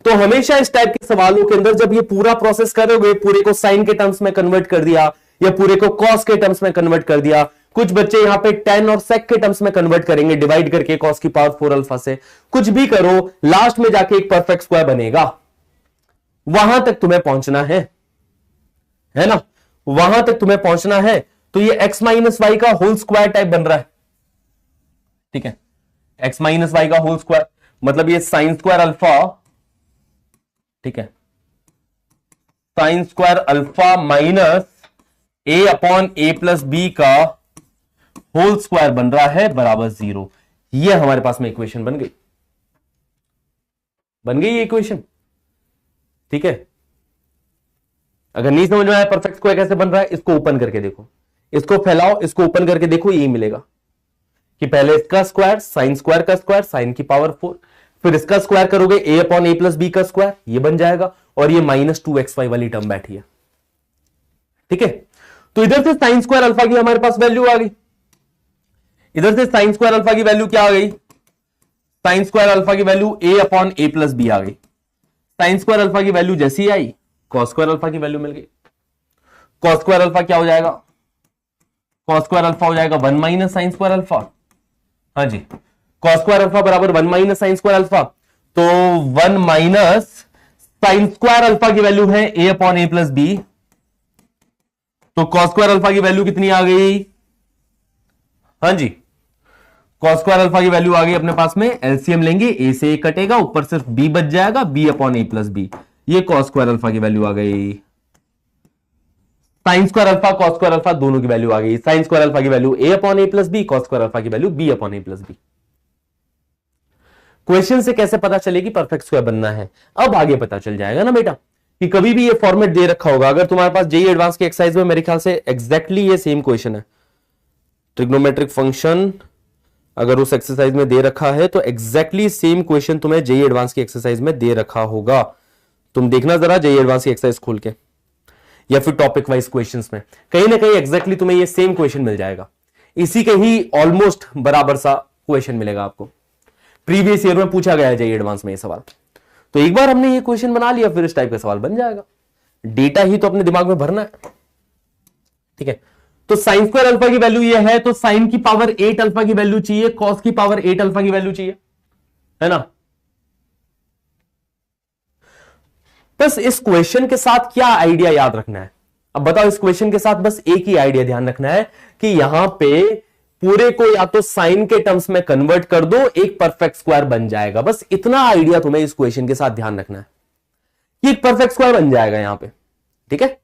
तो हमेशा इस टाइप के सवालों के अंदर जब ये पूरा प्रोसेस करोगे, पूरे को साइन के टर्म्स में कन्वर्ट कर दिया या पूरे को कॉस के टर्म्स में कन्वर्ट कर दिया, कुछ बच्चे यहां पे टेन और सेक के टर्म्स में कन्वर्ट करेंगे डिवाइड करके कॉस की पावर 4 अल्फा से, कुछ भी करो लास्ट में जाके एक परफेक्ट स्क्वायर बनेगा। वहां तक तुम्हें पहुंचना है ना, वहां तक तुम्हें पहुंचना है। तो ये x माइनस वाई का होल स्क्वायर टाइप बन रहा है। ठीक है, x माइनस वाई का होल स्क्वायर मतलब ये साइन स्क्वायर अल्फा, ठीक है, sine square alpha minus a upon A plus B का होल स्क्वायर बन रहा है बराबर 0। ये हमारे पास में इक्वेशन बन गई ये इक्वेशन। ठीक है, अगर नहीं समझ में आया परफेक्ट स्क्वायर कैसे बन रहा है, इसको ओपन करके देखो, इसको फैलाओ, इसको ओपन करके देखो, यही मिलेगा। कि पहले इसका स्क्वायर, साइन स्क्वायर का स्क्वायर, साइन की पावर 4, फिर इसका स्क्वायर करोगे a upon a plus B का स्क्वायर, ये बन जाएगा, और ये -2xy वाली टर्म बैठी है। ठीक है, तो इधर से साइन स्क्वायर अल्फा की हमारे पास वैल्यू आ गई, इधर से साइन स्क्वायर अल्फा की वैल्यू क्या आ गई, साइन स्क्वायर अल्फा की value a upon a plus B आ गई। साइन स्क्वायर अल्फा की वैल्यू जैसी ही आई, कॉस स्क्वायर अल्फा की वैल्यू मिल गई। कॉस स्क्वायर अल्फा क्या हो जाएगा, कॉस स्क्वायर अल्फा हो जाएगा 1 माइनस साइन स्क्वायर अल्फा। हाँ जी, कॉस स्क्वायर अल्फा बराबर 1 माइनस साइन स्क्वायर अल्फा, तो 1 माइनस साइन स्क्वायर अल्फा की वैल्यू है a upon a plus b, तो कॉस स्क्वायर अल्फा की वैल्यू कितनी आ गई, हाँ जी, कॉस स्क्वायर अल्फा की वैल्यू आ गई अपने पास में, एलसीएम लेंगे, a से a कटेगा, ऊपर सिर्फ b बच जाएगा, b upon a plus B, ये कॉस स्क्वायर अल्फा की वैल्यू आ गई। Sine square alpha cos square alpha दोनों की वैल्यू आ गई, साइन स्क्वायर अल्फा की value a upon a plus B, cos square alpha की value b upon a plus B. Question से कैसे पता चलेगी परफेक्ट स्क्वायर बनना है, अब आगे पता चल जाएगा ना बेटा, कि कभी भी ये फॉर्मेट दे रखा होगा, अगर तुम्हारे पास जेईई एडवांस की एक्सरसाइज में मेरे ख्याल से एग्जैक्टली ये सेम क्वेश्चन है, ट्रिग्नोमेट्रिक फंक्शन अगर उस एक्सरसाइज में दे रखा है तो एग्जैक्टली सेम क्वेश्चन तुम्हें जेईई एडवांस की एक्सरसाइज में दे रखा होगा। तुम देखना जरा जेईई एडवांस की एक्सरसाइज खोल के, या फिर टॉपिक वाइज क्वेश्चंस में कहीं ना कहीं एग्जैक्टली तुम्हें ये सेम क्वेश्चन मिल जाएगा, इसी के ही ऑलमोस्ट बराबर सा क्वेश्चन मिलेगा आपको। प्रीवियस ईयर में पूछा गया है जेईई एडवांस में ये सवाल, तो एक बार हमने ये क्वेश्चन बना लिया फिर इस टाइप का सवाल बन जाएगा, डेटा ही तो अपने दिमाग में भरना है। ठीक है, तो साइन स्क्वायर अल्फा की वैल्यू ये है, तो साइन की पावर 8 अल्फा की वैल्यू चाहिए, कॉस की पावर 8 अल्फा की वैल्यू चाहिए, है ना। बस इस क्वेश्चन के साथ क्या आइडिया याद रखना है, अब बताओ, इस क्वेश्चन के साथ बस एक ही आइडिया ध्यान रखना है कि यहां पे पूरे को या तो साइन के टर्म्स में कन्वर्ट कर दो, एक परफेक्ट स्क्वायर बन जाएगा। बस इतना आइडिया तुम्हें इस क्वेश्चन के साथ ध्यान रखना है कि एक परफेक्ट स्क्वायर बन जाएगा यहां पे। ठीक है,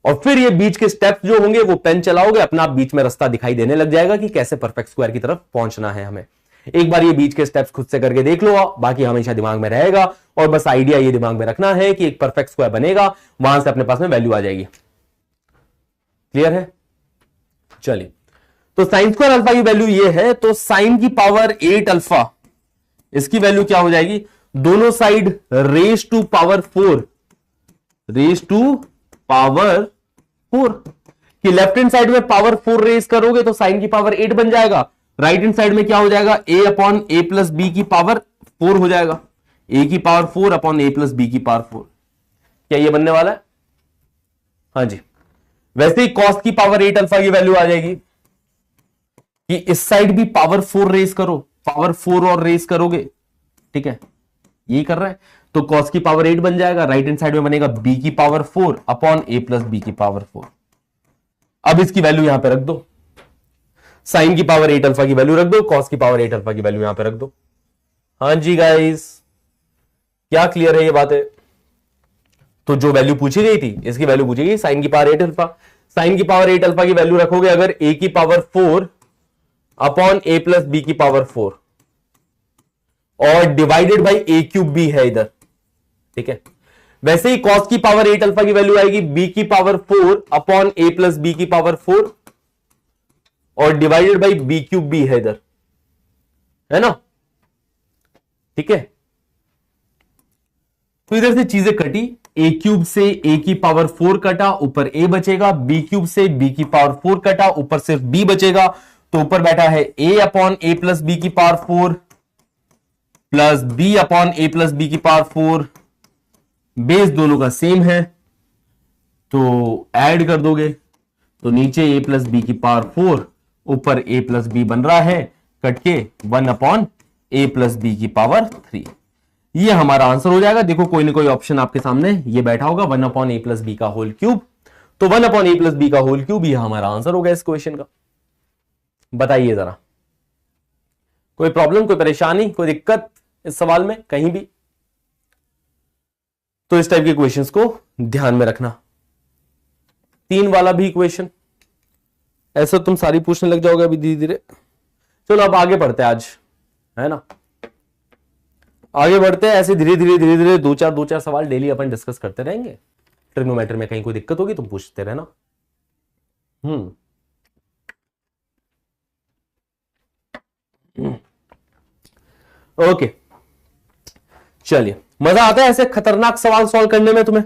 और फिर ये बीच के स्टेप्स जो होंगे वो पेन चलाओगे, अपना आप बीच में रास्ता दिखाई देने लग जाएगा कि कैसे परफेक्ट स्क्वायर की तरफ पहुंचना है हमें। एक बार ये बीच के स्टेप्स खुद से करके देख लो, बाकी हमेशा दिमाग में रहेगा, और बस आइडिया ये दिमाग में रखना है कि एक परफेक्ट स्क्वायर बनेगा, वहां से अपने पास में वैल्यू आ जाएगी। क्लियर है, चलिए, तो साइन स्क्वायर अल्फा की वैल्यू ये है, तो साइन की पावर 8 अल्फा, इसकी वैल्यू क्या हो जाएगी, दोनों side raise to power 4, raise to power 4, कि लेफ्ट हैंड साइड में पावर 4 रेज करोगे तो साइन की पावर 8 बन जाएगा, राइट हैंड साइड में क्या हो जाएगा, a upon a plus B की पावर 4 हो जाएगा, a की power 4 upon a plus B की पावर 4, क्या ये बनने वाला है, हाँ जी। वैसे ही कॉस की पावर 8 अल्फा की वैल्यू आ जाएगी कि इस साइड भी पावर 4 रेज करो, पावर 4 और रेज करोगे, ठीक है, यही कर रहा है, तो कॉस की पावर 8 बन जाएगा, राइट हैंड साइड में बनेगा b की power 4 upon a plus B की पावर 4। अब इसकी वैल्यू यहां पे रख दो, साइन की पावर 8 अल्फा की वैल्यू रख दो, कॉस की पावर 8 अल्फा की वैल्यू यहां पे रख दो। हाँ जी गाइस, क्या क्लियर है ये बात है। तो जो वैल्यू पूछी गई थी इसकी वैल्यू पूछी गई साइन की पावर 8 अल्फा, साइन की पावर 8 अल्फा की वैल्यू रखोगे अगर a की power 4 upon a plus B की पावर 4 और divided by a cube b है इधर, ठीक है। वैसे ही cos की पावर 8 अल्फा की वैल्यू आएगी b की power 4 upon a plus B की पावर 4 और divided by b cube b है इधर, है ना, ठीक है। तो इधर से चीजें कटी, a क्यूब से a की पावर 4 कटा, ऊपर a बचेगा, b क्यूब से b की पावर 4 कटा, ऊपर सिर्फ b बचेगा, तो ऊपर बैठा है a upon a plus B की power 4 plus b upon a plus B की पावर 4, बेस दोनों का सेम है तो ऐड कर दोगे तो नीचे a प्लस बी की पावर 4, ऊपर a प्लस बी बन रहा है, कट के 1 अपॉन a प्लस बी की पावर 3, ये हमारा आंसर हो जाएगा। देखो कोई ना कोई ऑप्शन आपके सामने ये बैठा होगा 1 अपॉन a प्लस बी का होल क्यूब, तो 1 अपॉन a प्लस बी का होल क्यूब ये हमारा आंसर होगा इस क्वेश्चन का। बताइए जरा, कोई प्रॉब्लम, कोई परेशानी, कोई दिक्कत इस सवाल में कहीं भी? तो इस टाइप के क्वेश्चंस को ध्यान में रखना। 3 वाला भी क्वेश्चन ऐसा तुम सारी पूछने लग जाओगे अभी धीरे धीरे। चलो अब आगे बढ़ते हैं आज, है ना, आगे बढ़ते हैं, ऐसे धीरे धीरे धीरे धीरे दो चार सवाल डेली अपन डिस्कस करते रहेंगे। ट्रिग्नोमेट्री में कहीं कोई दिक्कत होगी तुम पूछते रहना। ओके, चलिए, मजा आता है ऐसे खतरनाक सवाल सॉल्व करने में तुम्हें?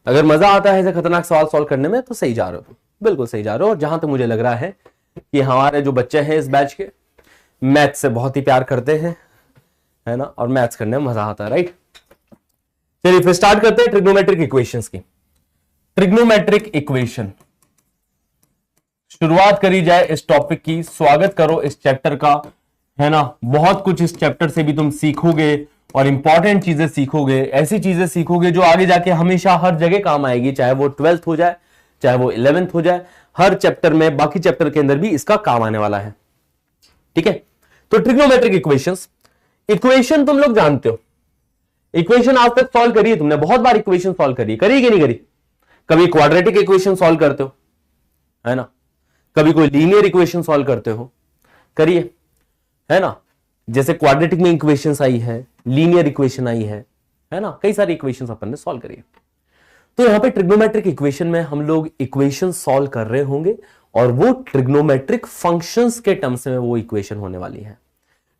अगर मजा आता है ऐसे खतरनाक सवाल सॉल्व करने में तो सही जा रहे हो, बिल्कुल सही जा रहे हो। और जहां तक मुझे लग रहा है कि हमारे जो बच्चे हैं इस बैच के मैथ से बहुत ही प्यार करते हैं, है ना, और मैथ्स करने में मजा आता है, राइट। चलिए फिर स्टार्ट करते हैं ट्रिग्नोमेट्रिक इक्वेशंस की। ट्रिग्नोमेट्रिक इक्वेशन, शुरुआत करी जाए इस टॉपिक की। स्वागत करो इस चैप्टर का, है ना। बहुत कुछ इस चैप्टर से भी तुम सीखोगे और इंपॉर्टेंट चीजें सीखोगे, ऐसी चीजें सीखोगे जो आगे जाके हमेशा हर जगह काम आएगी, चाहे वो 12th हो जाए, चाहे वो 11th हो जाए, हर चैप्टर में, बाकी चैप्टर के अंदर भी इसका काम आने वाला है, ठीक है। तो ट्रिग्नोमेट्रिक इक्वेशंस, इक्वेशन तुम लोग जानते हो, इक्वेशन आज तक सॉल्व करी है तुमने, बहुत बार इक्वेशन सॉल्व करी कि नहीं करी? कभी क्वाड्रेटिक इक्वेशन सॉल्व करते हो, है ना, कभी कोई लीनियर इक्वेशन सॉल्व करते हो, करिए, है ना। जैसे क्वाड्रेटिक में इक्वेशंस आई है, लीनियर इक्वेशन आई है ना, कई सारी इक्वेशंस अपन ने सॉल्व करी है। तो यहां पे ट्रिग्नोमेट्रिक इक्वेशन में हम लोग इक्वेशन सॉल्व कर रहे होंगे और वो ट्रिग्नोमेट्रिक फंक्शंस के टर्म्स में वो इक्वेशन होने वाली है।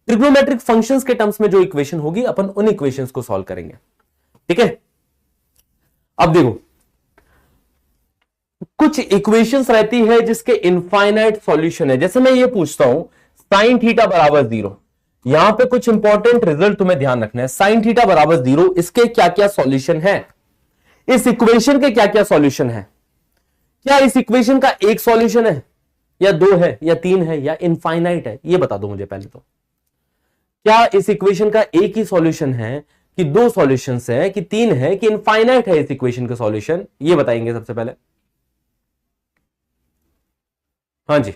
ट्रिग्नोमेट्रिक फंक्शंस के टर्म्स में जो इक्वेशन होगी अपन उन इक्वेशंस को सॉल्व करेंगे, ठीक है। अब देखो, कुछ इक्वेशंस रहती है जिसके इनफाइनाइट सॉल्यूशन है। जैसे मैं ये पूछता हूं साइन थीटा बराबर 0, यहां पे कुछ इंपॉर्टेंट रिजल्ट तुम्हें ध्यान रखना है। साइन थीटा बराबर 0, इसके क्या क्या सॉल्यूशन है, इस इक्वेशन के क्या क्या सॉल्यूशन है? क्या इस इक्वेशन का एक सॉल्यूशन है, या 2 है, या 3 है, या इनफाइनाइट है? ये बता दो मुझे पहले तो। क्या इस इक्वेशन का एक ही सॉल्यूशन है, कि 2 सॉल्यूशंस है, कि 3 है, कि इनफाइनाइट है इस इक्वेशन का सॉल्यूशन? ये बताएंगे सबसे पहले। हाँ जी,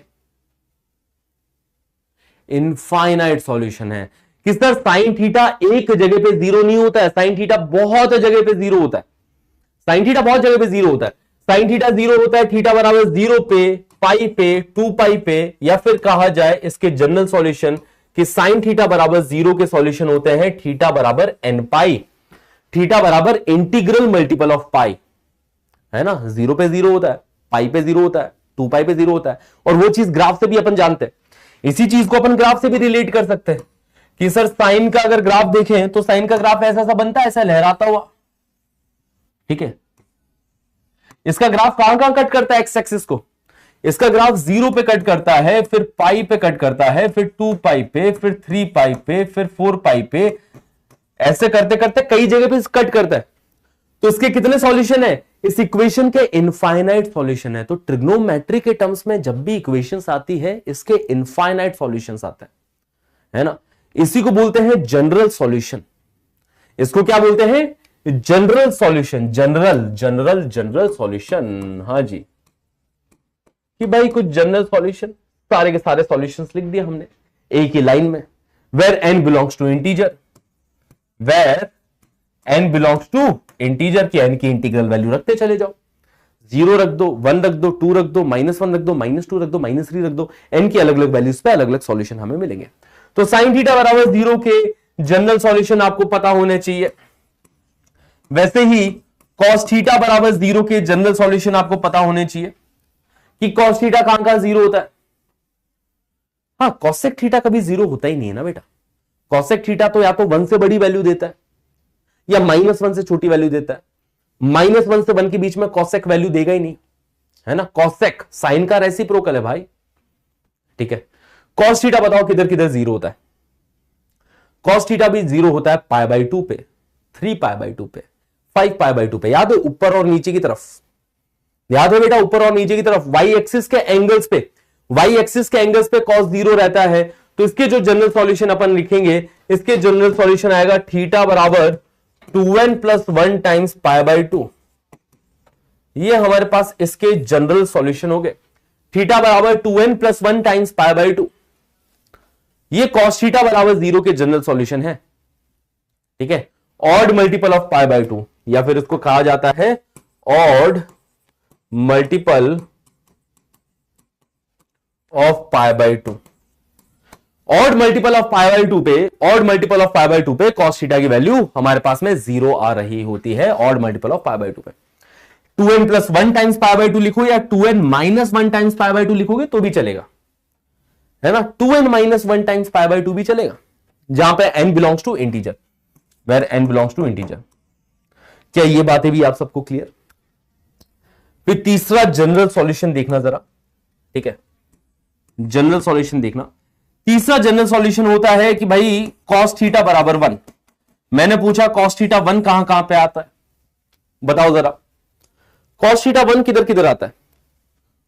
इनफाइनाइट सॉल्यूशन है कि सर साइन थीटा एक जगह पे 0 नहीं होता है, साइन थीटा बहुत जगह पे 0 होता है, साइन थीटा बहुत जगह पे 0 होता है। साइन थीटा 0 होता है थीटा बराबर 0 पे, पाई पे, 2 पाई पे, या फिर कहा जाए इसके जनरल सॉल्यूशन कि साइन थीटा बराबर 0 के सॉल्यूशन होते हैं थीटा बराबर n पाई, थीटा बराबर इंटीग्रल मल्टीपल ऑफ पाई, है ना। 0 पे 0 होता है, पाई पे 0 होता है, 2 पाई पे 0 होता है, और वो चीज ग्राफ से भी अपन जानते हैं। इसी चीज को अपन ग्राफ से भी रिलेट कर सकते हैं कि सर साइन का अगर ग्राफ देखें तो साइन का ग्राफ ऐसा सा बनता है, ऐसा लहराता हुआ, ठीक है। इसका ग्राफ कहां कहां कट करता है एक्स एक्सिस को? इसका ग्राफ 0 पे कट करता है, फिर पाई पे कट करता है, फिर 2 पाई पे, फिर 3 पाई पे, फिर 4 पाई पे, ऐसे करते करते कई जगह पे कट करता है। तो इसके कितने सॉल्यूशन है? इस इक्वेशन के इनफाइनाइट सॉल्यूशन है। तो ट्रिग्नोमेट्री के टर्म्स में जब भी इक्वेशंस आती है इसके इनफाइनाइट सॉल्यूशंस आते हैं, है ना। इसी को बोलते हैं जनरल सॉल्यूशन। इसको क्या बोलते हैं? General solution, general solution. हाँ जी, कि भाई कुछ जनरल सॉल्यूशन, सारे के सारे सॉल्यूशंस लिख दिया हमने एक ही लाइन में। Where n belongs to integer, where n belongs to integer, की n की इंटीग्रल वैल्यू रखते चले जाओ। 0 रख दो, 1 रख दो, 2 रख दो, -1 रख दो, -2 रख दो, -3 रख दो, n की अलग अलग वैल्यूज पे अलग अलग सॉल्यूशन हमें मिलेंगे। तो साइन थीटा बराबर 0 के जनरल सॉल्यूशन आपको पता होने चाहिए। वैसे ही कॉस थीटा बराबर 0 के जनरल सॉल्यूशन आपको पता होने चाहिए कि कॉस थीटा कहां कहां 0 होता है। हाँ, कॉसेक थीटा कभी 0 होता ही नहीं है ना बेटा। कॉसेक थीटा तो या तो 1 से बड़ी वैल्यू देता है या -1 से छोटी वैल्यू देता है। -1 से 1 के बीच में कॉसेक वैल्यू देगा ही नहीं, है ना। कॉसेक साइन का रेसिप्रोकल है भाई, ठीक है। कॉस थीटा बताओ किधर किधर 0 होता है? कॉस थीटा भी 0 होता है π/2 पे, 3π/2 पे, 5π/2 पे। याद है ऊपर और नीचे की तरफ, याद है बेटा ऊपर और नीचे की तरफ। वाई एक्सिस के एंगल्स पे, वाई एक्सिस के एंगल्स पे कॉस 0 रहता है। तो इसके जो जनरल सॉल्यूशन अपन लिखेंगे, इसके जनरल सॉल्यूशन आएगा थीटा बराबर 2n + 1 टाइम्स π/2। ये हमारे पास इसके जनरल सॉल्यूशन हो गए। थीटा बराबर 2n + 1 टाइम्स π/2, ये कॉस थीटा बराबर 0 के जनरल सॉल्यूशन है, ठीक है। ऑड मल्टीपल ऑफ π/2, या फिर इसको कहा जाता है odd multiple of π/2। Odd multiple of π/2 पे, ऑड मल्टीपल ऑफ π/2 पे कॉस थीटा की वैल्यू हमारे पास में 0 आ रही होती है। ऑड मल्टीपल ऑफ π/2 पे 2n + 1 टाइम्स π/2 लिखो या 2n - 1 टाइम्स π/2 लिखोगे तो भी चलेगा, है ना। 2n-1 टाइम्स पाई बाय 2 भी चलेगा, जहां पे n belongs to integer, where n belongs to integer. क्या ये बातें भी आप सबको क्लियर? फिर तीसरा जनरल सॉल्यूशन देखना जरा, ठीक है, जनरल सॉल्यूशन देखना। तीसरा जनरल सॉल्यूशन होता है कि भाई cos थीटा बराबर 1। मैंने पूछा cos थीटा 1 कहां कहां पे आता है, बताओ जरा। cos थीटा 1 किधर किधर आता है,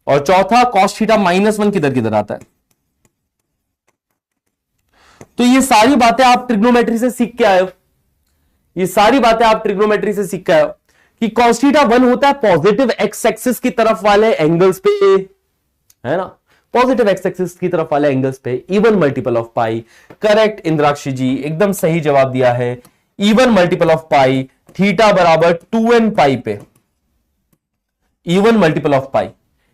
और चौथा cos थीटा -1 किधर किधर आता है। तो ये सारी बातें आप ट्रिग्नोमेट्री से सीख के आए हो, ये सारी बातें आप ट्रिग्नोमेट्री से सीख के आए हो कि cos थीटा 1 होता है पॉजिटिव एक्स एक्सिस की तरफ वाले एंगल्स पे, है ना, पॉजिटिव एक्स एक्सिस की तरफ वाले एंगल्स पे even multiple of pi. Correct Indrakshi ji, एकदम सही जवाब दिया है, even multiple of pi, theta बराबर 2n पाई पे, even multiple of pi.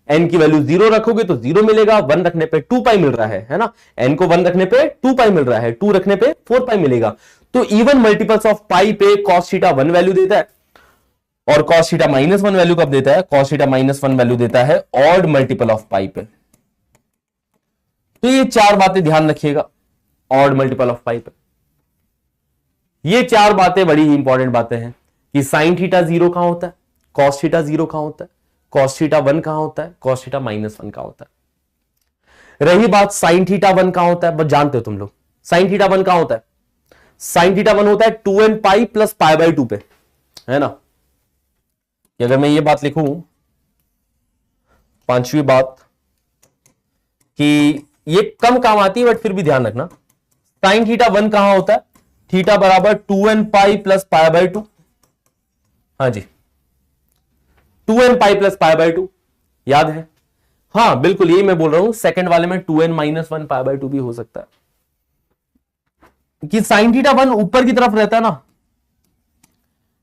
n की वैल्यू 0 रखोगे तो 0 मिलेगा, 1 रखने पे 2 पाई मिल रहा है ना, n को 1 रखने पे 2 पाई मिल रहा है, 2 रखने पे 4 पाई मिलेगा। तो इवन मल्टीपल्स ऑफ पाई पे cos थीटा 1 वैल्यू देता है, और cos थीटा -1 वैल्यू कब देता है, cos थीटा -1 वैल्यू देता है ऑड मल्टीपल ऑफ पाई पे। तो ये चार बातें ध्यान रखिएगा, ऑड मल्टीपल ऑफ पाई पे। ये चार बातें बड़ी ही इंपॉर्टेंट बातें हैं कि साइन थीटा 0 कहां होता है, cos थीटा 0 कहां होता है, cos थीटा 1 कहां होता है, cos थीटा -1 कहां होता है। रही बात साइन थीटा 1 कहां होता है, बस जानते हो तुम लोग साइन थीटा 1 कहां होता है। साइन थीटा 1 होता है 2n pi plus pi by 2 पे, है ना। कि अगर मैं ये बात लिखूं, पांचवी बात, कि ये कम काम आती है बट फिर भी ध्यान रखना, साइन थीटा 1 कहां होता है, थीटा बराबर 2n pi plus pi by 2। हाँ जी, 2n pi plus pi by 2 याद है। हाँ बिल्कुल, यही मैं बोल रहा हूं, सेकंड वाले में 2n-1 पाई बाय 2 भी हो सकता है, कि साइन थीटा 1 ऊपर की तरफ रहता है ना।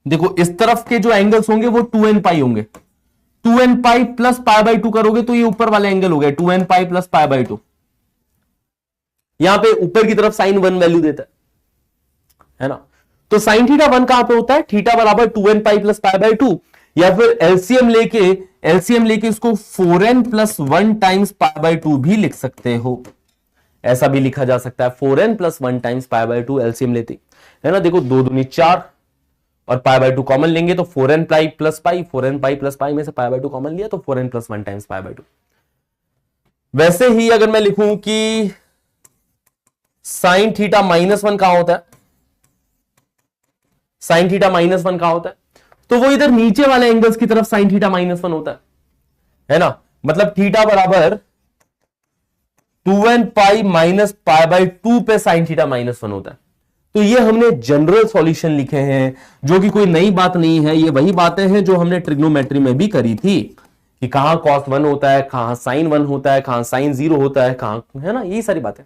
देखो इस तरफ के जो एंगल्स होंगे वो 2n पाई होंगे, 2n pi plus pi by 2 करोगे तो ये ऊपर वाले एंगल हो गए 2n pi plus pi by 2। यहां पे ऊपर की तरफ साइन 1 वैल्यू देता है ना। तो साइन थीटा 1 कहां पे होता है, थीटा बराबर 2n pi plus pi by 2, या फिर एलसीएम लेके इसको 4n plus 1 times pi by 2 भी लिख सकते हो। ऐसा भी लिखा जा सकता है 4n plus 1 times pi by 2 LCM लेते, है ना। देखो 2 दूनी 4 और पाई बाय 2 कॉमन लेंगे तो 4n pi plus pi, 4n pi plus pi में से पाई बाय 2 कॉमन लिया तो 4n plus 1 times pi by 2। वैसे ही अगर मैं लिखूं कि साइन थीटा -1 कहां होता है, साइन थीटा -1 कहां होता है, तो वो इधर नीचे वाले एंगल्स की तरफ साइन थीटा -1 होता है ना। मतलब थीटा बराबर 2n pi minus pi by 2 पे साइन थीटा -1 होता है। तो ये हमने जनरल सॉल्यूशन लिखे हैं, जो कि कोई नई बात नहीं है, ये वही बातें हैं जो हमने ट्रिग्नोमेट्री में भी करी थी, कि कहां cos 1 होता है, कहां sin 1 होता है, कहां sin 0 होता है, कहां, है ना, यही सारी बातें।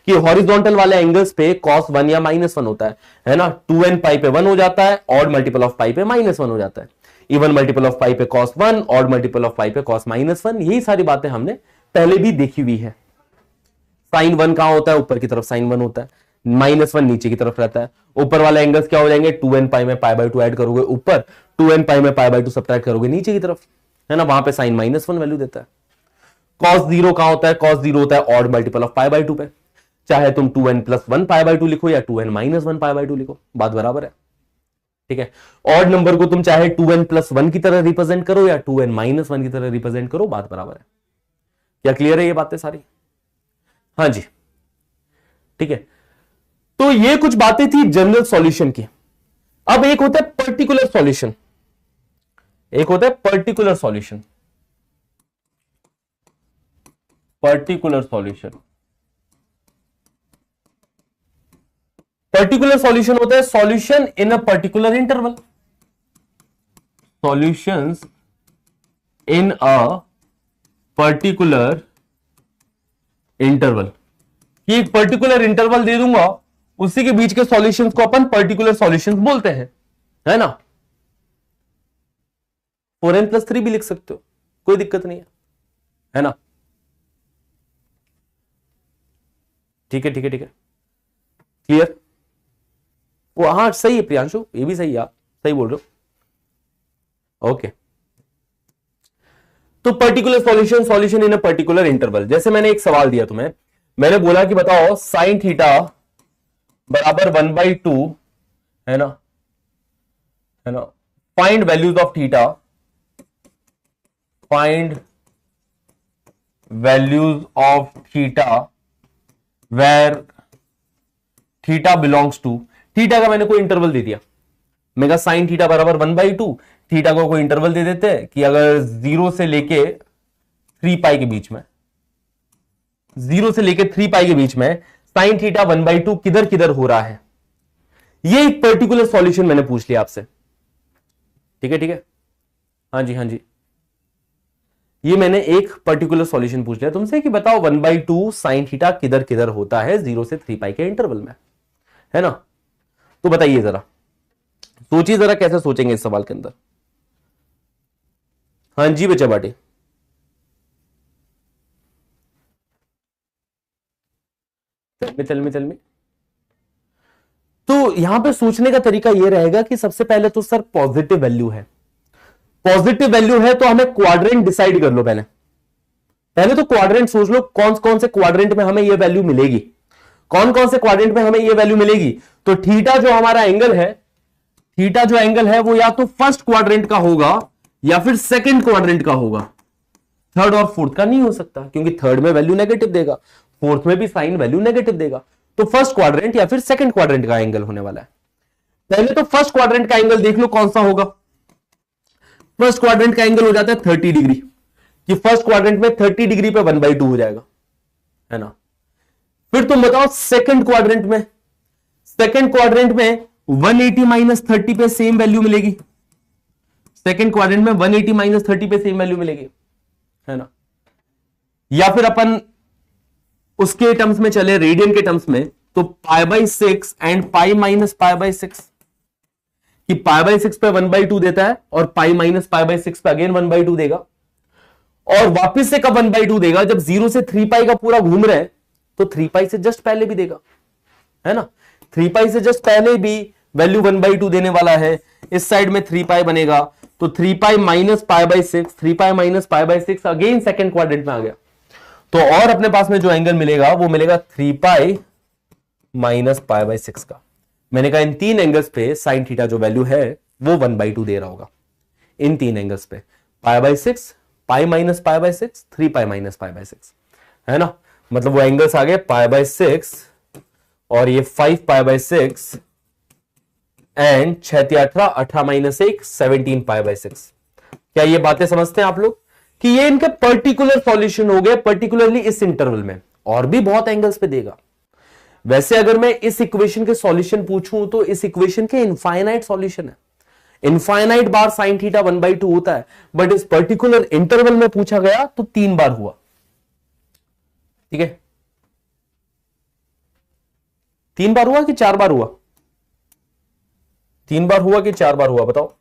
कि हॉरिजॉन्टल वाले एंगल्स पे cos 1 या -1 होता है ना। 2n पाई पे 1 हो जाता है, ऑड मल्टीपल ऑफ पाई पे -1 हो जाता है, इवन मल्टीपल ऑफ पाई पे cos 1, ऑड मल्टीपल ऑफ पाई पे cos -1। यही सारी बातें हमने पहले भी देखी हुई है। साइन 1 कहां होता है, ऊपर की तरफ साइन 1 होता है, -1 नीचे की तरफ रहता है। ऊपर वाले एंगल्स क्या हो जाएंगे, 2n पाई में पाई बाय 2 ऐड करोगे ऊपर, 2n पाई में पाई बाय 2 सब्ट्रैक्ट करोगे नीचे की तरफ, है ना, वहां पे साइन -1 वैल्यू देता है। cos 0 कहां होता है, cos 0 होता है odd multiple of pi by 2 पे, चाहे तुम 2n प्लस 1 पाई बाय 2 लिखो या 2n -1 पाई बाय 2 लिखो, बात बराबर है, ठीक है। ऑड नंबर को तुम चाहे 2n प्लस 1 की तरह रिप्रेजेंट करो या 2n -1 की तरह रिप्रेजेंट करो, बात बराबर है। क्या क्लियर है ये बातें सारी? हाँ जी, ठीक है। तो ये कुछ बातें थी जनरल सॉल्यूशन की। अब एक होता है पर्टिकुलर सॉल्यूशन, एक होता है particular solution. Particular solution, particular solution होता है solution in a particular interval, solutions in a particular interval. कि एक पर्टिकुलर इंटरवल दे दूंगा, उसी के बीच के सॉल्यूशंस को अपन पर्टिकुलर सॉल्यूशंस बोलते हैं, है ना। 4n प्लस 3 भी लिख सकते हो, कोई दिक्कत नहीं है ना। ठीक है, ठीक है, ठीक है, क्लियर। वो हाँ सही है प्रियांशु, ये भी सही है, आप सही बोल रहे हो, ओके। तो particular solution, solution in a particular interval. जैसे मैंने एक सवाल दिया तुम्हें मैंने बोला कि बताओ साइन थीटा बराबर 1/2 है ना, है ना। Find values of theta, find values of theta where theta belongs to, theta का मैंने कोई इंटरवल दे दिया। मैं कहा साइन थीटा बराबर 1/2, थीटा को कोई इंटरवल दे देते हैं कि अगर 0 से लेके 3 पाई के बीच में, 0 से लेके 3 पाई के बीच में साइन थीटा 1/2 किधर किधर हो रहा है। ये एक पर्टिकुलर सॉल्यूशन मैंने पूछ लिया आपसे, ठीक है, ठीक है, हाँ जी, हाँ जी। ये मैंने एक पर्टिकुलर सॉल्यूशन पूछ लिया तुमसे कि बताओ 1/2 साइन थीटा किधर किधर होता है 0 से 3 पाई के इंटरवल में, है ना। तो बताइए जरा, सोचिए जरा कैसे सोचेंगे इस सवाल के अंदर। हाँ जी बच्चा बाटी, चल में तो यहां पे सोचने का तरीका यह रहेगा कि सबसे पहले तो सर पॉजिटिव वैल्यू है, पॉजिटिव वैल्यू है तो हमें क्वाड्रेंट डिसाइड कर लो। पहले पहले तो क्वाड्रेंट सोच लो, कौन कौन से क्वाड्रेंट में हमें यह वैल्यू मिलेगी, कौन कौन से क्वाड्रेंट में हमें यह वैल्यू मिलेगी। तो थीटा जो हमारा एंगल है, थीटा जो एंगल है वो या तो फर्स्ट क्वाड्रेंट का होगा या फिर सेकंड क्वाड्रेंट का होगा, थर्ड और फोर्थ का नहीं हो सकता, क्योंकि थर्ड में वैल्यू नेगेटिव देगा, फोर्थ में भी साइन वैल्यू नेगेटिव देगा। तो फर्स्ट क्वाड्रेंट या फिर सेकंड क्वाड्रेंट का एंगल होने वाला है। पहले तो फर्स्ट क्वाड्रेंट का एंगल देख लो कौन सा होगा। फर्स्ट क्वाड्रेंट का एंगल हो जाता है 30 डिग्री, कि फर्स्ट क्वाड्रेंट में 30 डिग्री पे 1/2 हो जाएगा, है ना। फिर तुम बताओ सेकंड क्वाड्रेंट में, सेकंड क्वाड्रेंट में 180 माइनस 30 पे सेम वैल्यू मिलेगी, सेकंड क्वाड्रेंट में 180 माइनस 30 पे सेम वैल्यू मिलेगी, है ना। या फिर अपन उसके टर्म्स में चले, रेडियन के टर्म्स में, तो π/6 एंड पाई माइनस π/6, कि π/6 पे 1/2 देता है और पाई माइनस π/6 पे अगेन 1/2 देगा, और वापिस से कब 1/2 देगा, जब 0 से 3 पाई का पूरा घूम रहे हैं तो 3 पाई से जस्ट पहले भी देगा, है ना। 3 पाई से जस्ट पहले भी वैल्यू 1/2 देने वाला है। इस साइड में 3 पाई बनेगा तो 3 pi minus π/6, 3 pi minus π/6 again second quadrant में आ गया। तो और अपने पास में जो एंगल मिलेगा वो मिलेगा 3 पाई माइनस π/6 का। मैंने कहा इन तीन एंगल्स पे साइन थीटा जो वैल्यू है वो 1/2 दे रहा होगा, इन तीन एंगल्स पे π/6, पाई माइनस π/6, 3 पाई माइनस π/6, है ना। मतलब वो एंगल्स आ गए π/6 और ये 5 π/6 एंड 6 18, 18 माइनस 1 17 π/6। क्या ये बातें समझते हैं आप लोग कि ये इनके पर्टिकुलर सॉल्यूशन हो गए, पर्टिकुलरली इस इंटरवल में, और भी बहुत एंगल्स पे देगा। वैसे अगर मैं इस इक्वेशन के सॉल्यूशन पूछूं तो इस इक्वेशन के इनफाइनाइट सॉल्यूशन है, इनफाइनाइट बार साइन थीटा 1/2 होता है, बट इस पर्टिकुलर इंटरवल में पूछा गया तो 3 बार हुआ, ठीक है। 3 बार हुआ कि 4 बार हुआ, 3 बार हुआ कि 4 बार हुआ, बताओ।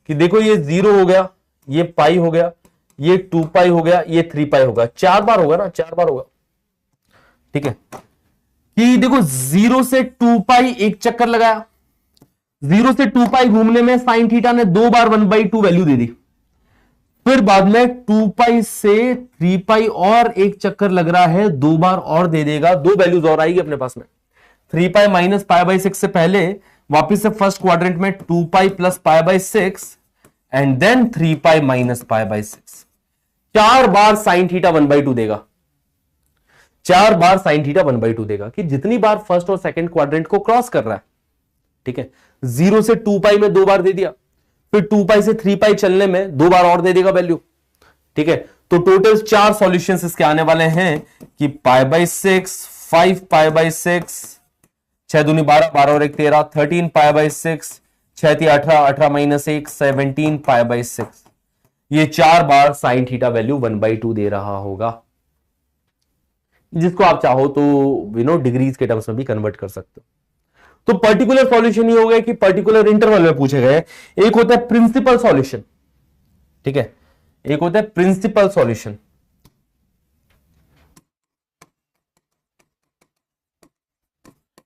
कि देखो ये 0 हो गया, ये पाई हो गया, ये 2 पाई हो गया, ये 3 पाई होगा, 4 बार होगा ना, 4 बार होगा, ठीक है। कि देखो 0 से 2 पाई एक चक्कर लगाया, 0 से 2 पाई घूमने में साइन थीटा ने 2 बार 1/2 वैल्यू दे दी। फिर बाद में 2 पाई से 3 पाई और एक चक्कर लग रहा है, 2 बार और दे देगा, 2 वैल्यूज और आएगी अपने पास में। 3 पाई माइनस π/6 से पहले वापिस से फर्स्ट क्वाड्रेंट में 2 pi plus π/6 and then 3 pi minus π/6। 4 बार साइन थीटा 1/2 देगा, 4 बार साइन थीटा 1/2 देगा, कि जितनी बार फर्स्ट और सेकंड क्वाड्रेंट को क्रॉस कर रहा है, ठीक है। 0 से 2 पाई में 2 बार दे दिया, फिर 2 पाई से 3 पाई चलने में 2 बार और दे देगा वैल्यू, ठीक है। तो टोटल 4 सॉल्यूशंस इसके आने वाले हैं कि π/6, 5 π/6, 6 दूनी 12, 12 और 1 13, 13 π/6, 6 3 18, 18 माइनस 1 17 π/6। ये 4 बार साइन थीटा वैल्यू 1/2 दे रहा होगा, जिसको आप चाहो तो डिग्रीज के टर्म्स में भी कन्वर्ट कर सकते हो। तो पर्टिकुलर सॉल्यूशन ये हो गया कि पर्टिकुलर इंटरवल में पूछे गए। एक होता है प्रिंसिपल सॉल्यूशन, ठीक है, एक होता है प्रिंसिपल सॉल्यूशन,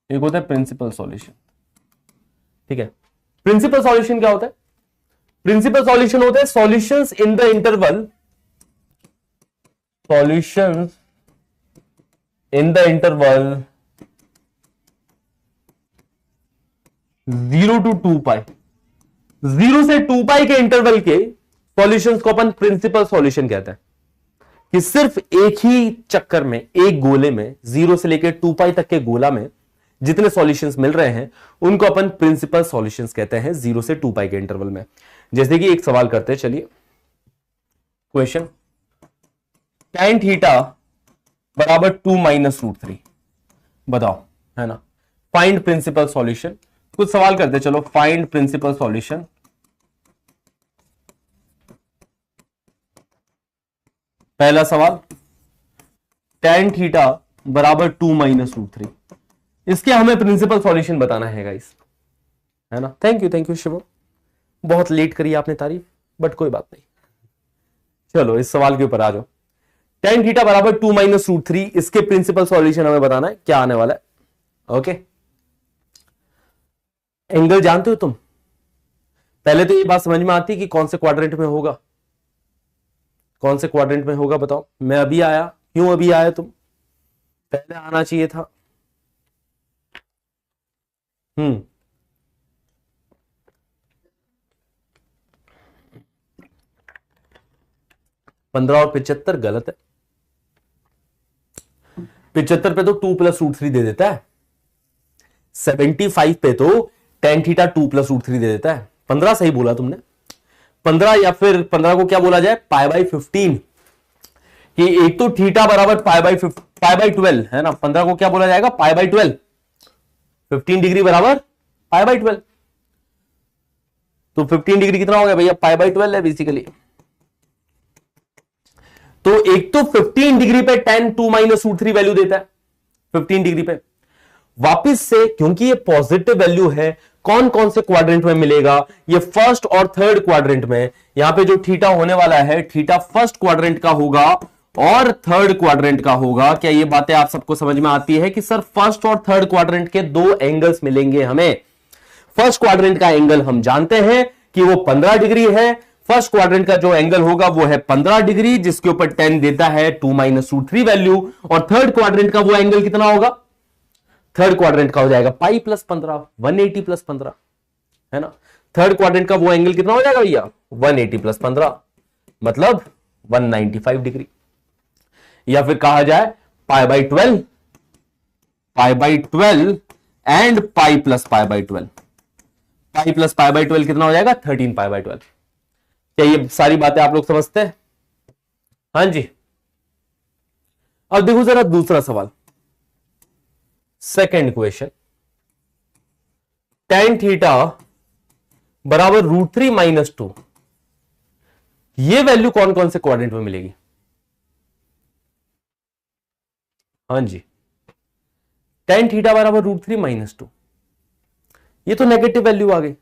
एक होता है प्रिंसिपल सॉल्यूशन, ठीक है। प्रिंसिपल सॉल्यूशन क्या होता है? प्रिंसिपल सॉल्यूशन होता है solutions in the interval, solutions in the interval 0 to 2 पाई, 0 से 2 पाई के इंटरवल के सॉल्यूशंस को अपन प्रिंसिपल सॉल्यूशन कहते हैं, कि सिर्फ एक ही चक्कर में, एक गोले में, 0 से लेकर 2 पाई तक के गोला में जितने सॉल्यूशंस मिल रहे हैं उनको अपन प्रिंसिपल सॉल्यूशंस कहते हैं, 0 से 2 पाई के इंटरवल में। जैसे कि एक सवाल करते हैं, चलिए क्वेश्चन, tan थीटा बराबर 2 माइनस रूट 3, बताओ, है ना, फाइंड प्रिंसिपल सॉल्यूशन। कुछ सवाल करते हैं, चलो, फाइंड प्रिंसिपल सॉल्यूशन। पहला सवाल, tan थीटा बराबर 2 माइनस रूट 3, इसके हमें प्रिंसिपल सॉल्यूशन बताना है गाइस, है ना। थैंक यू शिवम, बहुत लेट करी आपने तारीफ, बट कोई बात नहीं। चलो इस सवाल के ऊपर आ जाओ। tan थीटा बराबर 2 माइनस रूट 3, इसके प्रिंसिपल सॉल्यूशन हमें बताना है, क्या आने वाला है। ओके, एंगल जानते हो तुम? पहले तो ये बात समझ में आती है कि कौन से क्वाड्रेंट में होगा, कौन से क्वाड्रेंट में होगा, बताओ। मैं अभी आया, क्यों अभी आया तुम? पहले आना चाहिए था। 15 और 75 गलत है। 75 पे तो 2 प्लस रूट 3 दे देता है, 75 पे तो tan थीटा 2 प्लस रूट 3 दे देता है। 15 सही बोला तुमने, 15, या फिर 15 को क्या बोला जाए, पाई बाई 15, कि एक तो थीटा बराबर पाई बाई 12, है ना। 15 को क्या बोला जाएगा, पाई बाई 12, 15 डिग्री बराबर पाई बाई 12, तो 15 डिग्री कितना हो गया भैया, पाई बाई 12 है बेसिकली। तो एक तो 15 डिग्री पे tan 2 माइनस रूट 3 वैल्यू देता है, 15 डिग्री पे। वापिस से, क्योंकि ये पॉजिटिव वैल्यू है, कौन कौन से क्वाड्रेंट में मिलेगा, ये फर्स्ट और थर्ड क्वाड्रेंट में। यहां पे जो थीटा होने वाला है, थीटा फर्स्ट क्वाड्रेंट का होगा और थर्ड क्वाड्रेंट का होगा। क्या ये बातें आप सबको समझ में आती है कि सर फर्स्ट और थर्ड क्वाड्रेंट के दो एंगल्स मिलेंगे हमें। फर्स्ट क्वाड्रेंट का एंगल हम जानते हैं कि वो 15 डिग्री है। फर्स्ट क्वाड्रेंट का जो एंगल होगा वो है 15 डिग्री, जिसके ऊपर tan देता है 2 माइनस रूट 3 वैल्यू। और थर्ड क्वाड्रेंट का वो एंगल कितना होगा, थर्ड क्वाड्रेंट का हो जाएगा पाई प्लस 15, 180 प्लस 15, है ना। थर्ड क्वाड्रेंट का वो एंगल कितना हो जाएगा भैया, 180 प्लस 15, मतलब 195 डिग्री। या फिर कहा जाए pi by 12, pi by 12 and pi plus pi by 12, pi plus pi by 12 कितना हो जाएगा, 13 पाई बाई 12। क्या ये सारी बातें आप लोग समझते हैं? हाँ जी। अब देखो जरा दूसरा सवाल, सेकेंड क्वेश्चन, tan थीटा बराबर रूट 3 माइनस 2, ये वैल्यू कौन कौन से क्वाड्रेंट में मिलेगी? हाँ जी, tan थीटा बराबर रूट 3 माइनस 2, ये तो नेगेटिव वैल्यू आ गई,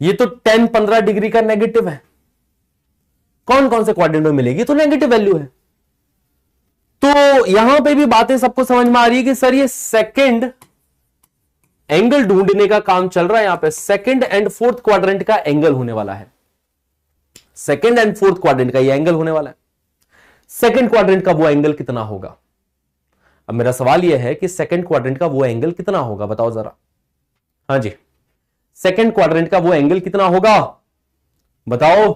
ये तो tan 15 डिग्री का नेगेटिव है। कौन कौन से क्वाड्रेंट में मिलेगी, तो नेगेटिव वैल्यू है। तो यहां पे भी बातें सबको समझ में आ रही है कि सर ये सेकंड एंगल ढूंढने का काम चल रहा है। यहां पे सेकंड एंड फोर्थ क्वाड्रेंट का एंगल होने वाला है, सेकंड एंड फोर्थ क्वाड्रेंट का ये एंगल होने वाला है। सेकंड क्वाड्रेंट का वो एंगल कितना होगा? अब मेरा सवाल यह है कि सेकंड क्वाड्रेंट का वो एंगल कितना होगा, बताओ जरा। हाँ जी, सेकंड क्वाड्रेंट का वो एंगल कितना होगा, बताओ।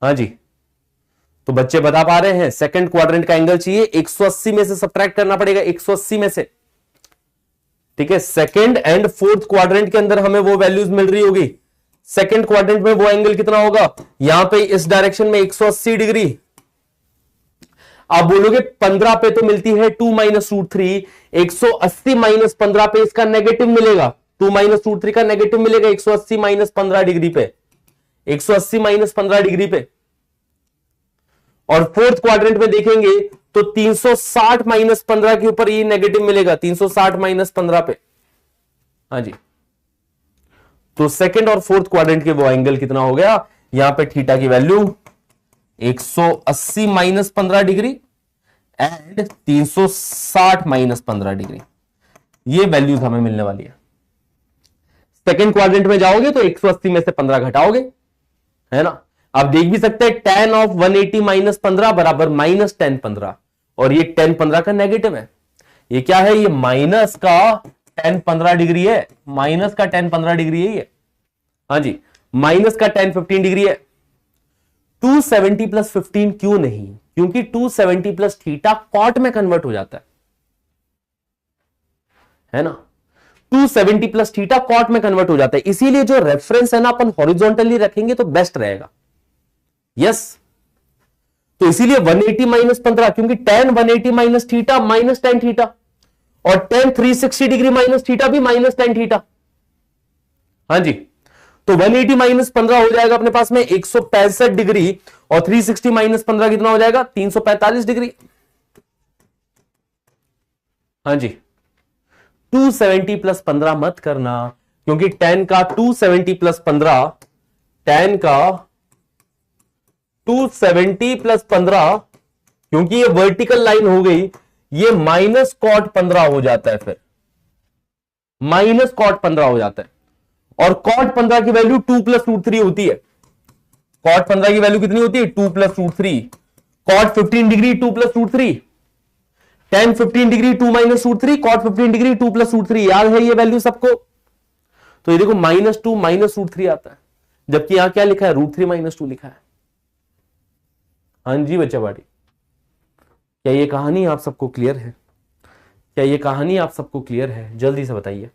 हाँ जी, तो बच्चे बता पा रहे हैं, सेकंड क्वाड्रेंट का एंगल चाहिए, 180 में से सब्ट्रैक्ट करना पड़ेगा, 180 में से, ठीक है। सेकंड एंड फोर्थ क्वाड्रेंट के अंदर हमें वो वैल्यूज मिल रही होगी। सेकंड क्वाड्रेंट में वो एंगल कितना होगा, यहां पे इस डायरेक्शन में 180 डिग्री। आप बोलोगे 15 पे तो मिलती है 2 माइनस रूट 3, 180 माइनस 15 पे इसका नेगेटिव मिलेगा, 2 माइनस रूट 3 का नेगेटिव मिलेगा 180 माइनस 15 डिग्री पे, 180 माइनस 15 डिग्री पे। और फोर्थ क्वाड्रेंट में देखेंगे तो 360 माइनस 15 के ऊपर ये नेगेटिव मिलेगा, 360 माइनस 15 पे। हाँ जी, तो सेकंड और फोर्थ क्वाड्रेंट के वो एंगल कितना हो गया, यहां पे थीटा की value 180 minus 15 degree and 360 minus 15 degree, ये वैल्यूज हमें मिलने वाली है। सेकंड क्वाड्रेंट में जाओगे तो 180 में से 15 घटाओगे, है ना। आप देख भी सकते हैं tan ऑफ 180 माइनस 15 बराबर माइनस tan 15, और ये tan 15 का नेगेटिव है। ये क्या है, ये माइनस का tan 15 डिग्री है, माइनस का tan 15 डिग्री है ये, हाँ जी, माइनस का tan 15 डिग्री है। 270 प्लस 15 क्यों नहीं, क्योंकि 270 प्लस थीटा कॉट में कन्वर्ट हो जाता है ना, 270 प्लस थीटा कॉट में कन्वर्ट हो जाता है, इसीलिए जो रेफरेंस है ना अपन हॉरिजॉन्टली रखेंगे तो बेस्ट रहेगा। यस, तो इसीलिए 180 माइनस 15, क्योंकि tan 180 minus theta minus tan theta, और tan 360 डिग्री माइनस थीटा भी माइनस tan थीटा। हाँ जी, तो 180 माइनस 15 हो जाएगा अपने पास में 165 डिग्री, और 360 माइनस 15 कितना हो जाएगा, 345 डिग्री। हाँ जी, 270 प्लस 15 मत करना, क्योंकि tan का 270 प्लस 15, tan का 270 प्लस 15, क्योंकि ये वर्टिकल लाइन हो गई, ये माइनस कॉट 15 हो जाता है, फिर माइनस कॉट 15 हो जाता है, और कॉट 15 की वैल्यू 2 प्लस रूट 3 होती है। कॉट 15 की वैल्यू कितनी होती है, 2 plus root 3। Cot 15 degree 2 plus root 3, tan 15 degree 2 minus root 3, cot 15 degree 2 plus root 3, याद है ये वैल्यू सबको। तो ये देखो -2 माइनस रूट 3 आता है, जबकि यहां क्या लिखा है, रूट 3 माइनस 2 लिखा है। हाँ जी बच्चा बाटी, क्या ये कहानी आप सबको क्लियर है, क्या ये कहानी आप सबको क्लियर है, जल्दी से बताइए।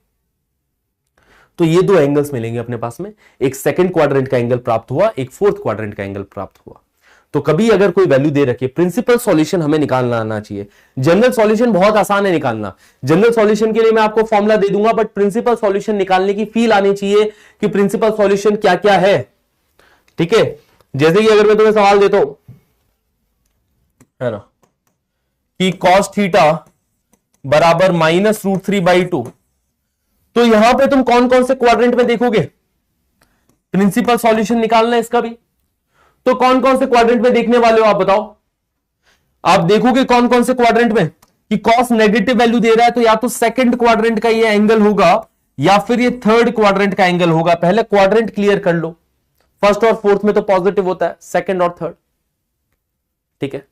तो ये दो एंगल्स मिलेंगे अपने पास में, एक सेकंड क्वाड्रेंट का एंगल प्राप्त हुआ, एक फोर्थ क्वाड्रेंट का एंगल प्राप्त हुआ। तो कभी अगर कोई वैल्यू दे रखी है, प्रिंसिपल सॉल्यूशन हमें निकालना आना चाहिए। जनरल सॉल्यूशन बहुत आसान है निकालना, जनरल सॉल्यूशन के लिए मैं आपको फॉर्मूला दे दूंगा, बट प्रिंसिपल सॉल्यूशन निकालने की फील आनी चाहिए कि प्रिंसिपल सॉल्यूशन क्या क्या है। ठीक है, जैसे कि अगर मैं तुम्हें सवाल देता हूं, है ना, कि cos थीटा बराबर -√3/2, तो यहां पे तुम कौन कौन से क्वाड्रेंट में देखोगे, प्रिंसिपल सॉल्यूशन निकालना है इसका भी, तो कौन कौन से क्वाड्रेंट में देखने वाले हो आप बताओ। आप देखोगे कौन कौन से क्वाड्रेंट में, कि cos नेगेटिव वैल्यू दे रहा है, तो या तो सेकंड क्वाड्रेंट का ये एंगल होगा, या फिर ये थर्ड क्वाड्रेंट का एंगल होगा। पहले क्वाड्रेंट क्लियर कर लो, फर्स्ट और फोर्थ में तो पॉजिटिव होता है, सेकंड और थर्ड। ठीक है,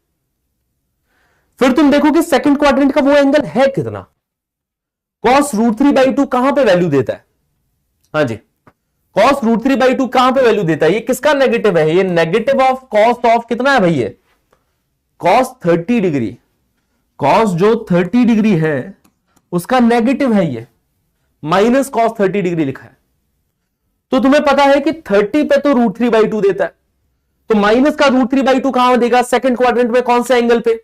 फिर तुम देखो कि सेकंड क्वाड्रेंट का वो एंगल है कितना, cos √3/2 कहां पे वैल्यू देता है। हाँ जी, cos √3/2 कहां पे वैल्यू देता है, ये किसका नेगेटिव है, ये नेगेटिव ऑफ cos ऑफ कितना है भाई, ये cos 30 डिग्री, cos जो 30 डिग्री है उसका नेगेटिव है, ये माइनस cos 30 डिग्री लिखा है। तो तुम्हें पता है कि 30 पे तो √3/2 देता है, तो माइनस का √3/2 कहां देगा, सेकंड क्वाड्रेंट में कौन सा एंगल पे,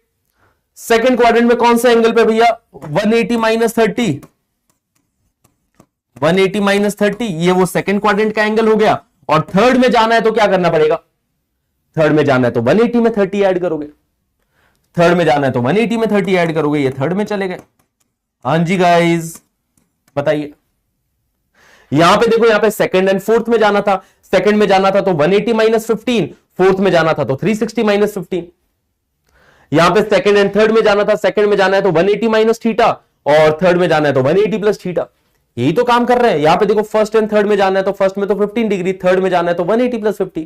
सेकंड क्वाड्रेंट में कौन सा एंगल पे भैया, 180 माइनस 30, 180 माइनस 30, ये वो सेकंड क्वाड्रेंट का एंगल हो गया। और थर्ड में जाना है तो क्या करना पड़ेगा, थर्ड में जाना है तो 180 में 30 ऐड करोगे, थर्ड में जाना है तो 180 में 30 ऐड करोगे, ये थर्ड में चले गए। हाँ जी गाइस बताइए, यहां पे देखो, यहां पे सेकंड एंड फोर्थ में जाना था, सेकंड में जाना था तो 180 माइनस 15, फोर्थ में जाना था तो 360 माइनस 15। यहां पे सेकंड एंड थर्ड में जाना था, सेकंड में जाना है तो 180 माइनस थीटा, और थर्ड में जाना है तो 180 प्लस थीटा। यही तो काम कर रहे हैं। यहां पे देखो फर्स्ट एंड थर्ड में जाना है तो फर्स्ट में तो 15 डिग्री, थर्ड में जाना है तो 180 प्लस 50।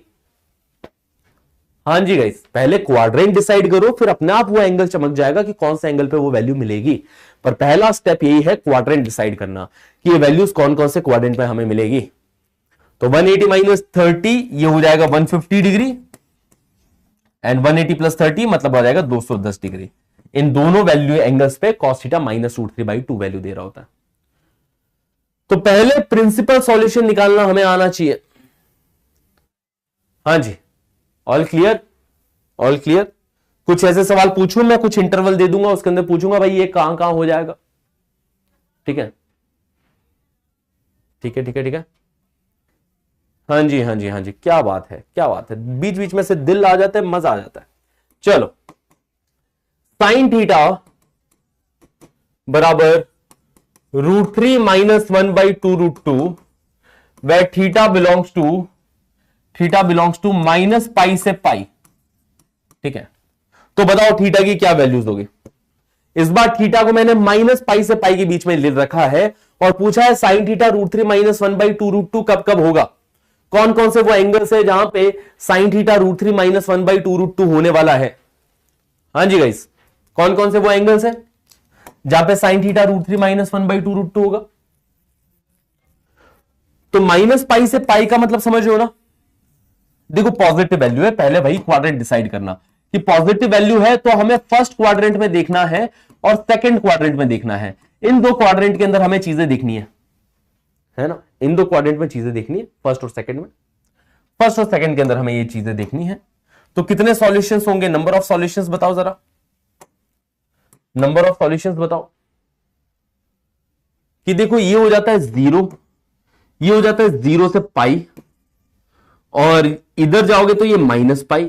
हाँ जी गाइस, पहले क्वाड्रेंट डिसाइड करो, फिर अपने आप वो एंगल चमक जाएगा कि कौन सा एंगल पे वो वैल्यू मिलेगी। पर पहला स्टेप यही है क्वाड्रेंट डिसाइड करना कि ये वैल्यूज कौन कौन से क्वाड्रेंट पे हमें मिलेगी। तो 180 माइनस 30 ये हो जाएगा 150 डिग्री, एंड 180 प्लस 30 मतलब हो जाएगा 210 डिग्री। इन दोनों वैल्यू एंगल्स पे cos थीटा -√3/2 वैल्यू दे रहा होता है। तो पहले प्रिंसिपल सॉल्यूशन निकालना हमें आना चाहिए। हाँ जी, ऑल क्लियर, ऑल क्लियर। कुछ ऐसे सवाल पूछूं मैं, कुछ इंटरवल दे दूंगा, उसके अंदर पूछूंगा भाई ये कहां कहां हो जाएगा। ठीक है, ठीक है, ठीक है, ठीक है। हाँ जी, हाँ जी, हाँ जी, क्या बात है, क्या बात है, बीच बीच में से दिल आ जाता है, मजा आ जाता है। चलो, साइन थीटा बराबर √3 minus 1/2√2 where theta belongs to minus pi से पाई। ठीक है, तो बताओ थीटा की क्या वैल्यूज होगी। इस बार थीटा को मैंने माइनस पाई से पाई के बीच में ले रखा है और पूछा है साइन थीटा √3 माइनस 1/2√2 कब कब होगा। कौन कौन से वो एंगल्स है जहां पे साइन थीटा √3 माइनस 1/2√2 होने वाला है। हाँ जी गाइस, कौन कौन से वो एंगल्स है जहां पे साइन थीटा √3 -1/2 √2 होगा? तो माइनस पाई से पाई का मतलब समझ रहे हो ना? देखो पॉजिटिव वैल्यू है, पहले भाई क्वाड्रेंट डिसाइड करना कि पॉजिटिव वैल्यू है तो हमें फर्स्ट क्वाड्रेंट में देखना है और सेकंड क्वाड्रेंट में देखना है। इन दो क्वाड्रेंट के अंदर हमें चीजें देखनी है ना? इन दो क्वाड्रेंट में चीजें देखनी है, फर्स्ट और सेकंड में। फर्स्ट और सेकंड के अंदर हमें ये चीजें देखनी है। तो कितने सॉल्यूशंस होंगे? नंबर ऑफ सॉल्यूशंस बताओ जरा, नंबर ऑफ सॉल्यूशंस बताओ। कि देखो ये हो जाता है 0, ये हो जाता है 0 से पाई, और इधर जाओगे तो ये माइनस पाई।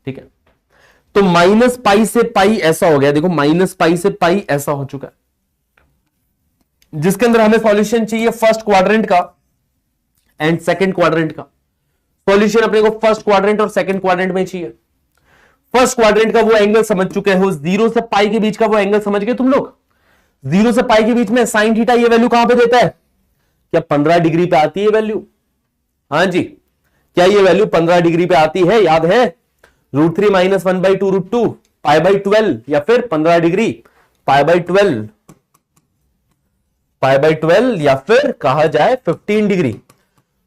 ठीक है, तो माइनस पाई से पाई ऐसा हो गया। देखो माइनस पाई से पाई ऐसा हो चुका है, जिसके अंदर हमें सॉल्यूशन चाहिए फर्स्ट क्वाड्रेंट का एंड सेकंड क्वाड्रेंट का। सॉल्यूशन अपने को फर्स्ट क्वाड्रेंट और सेकंड क्वाड्रेंट में चाहिए। फर्स्ट क्वाड्रेंट का वो एंगल समझ चुके हो, 0 से पाई के बीच का वो एंगल समझ गए तुम लोग। 0 से पाई के बीच में साइन थीटा ये वैल्यू कहां पे देता है? क्या 15 डिग्री पे आती है वैल्यू? हाँ जी, क्या ये वैल्यू 15 डिग्री पे आती है? याद है, √3 -1/2 √2 π/12, या फिर 15 डिग्री π/12, π/12, या फिर कहा जाए 15 डिग्री।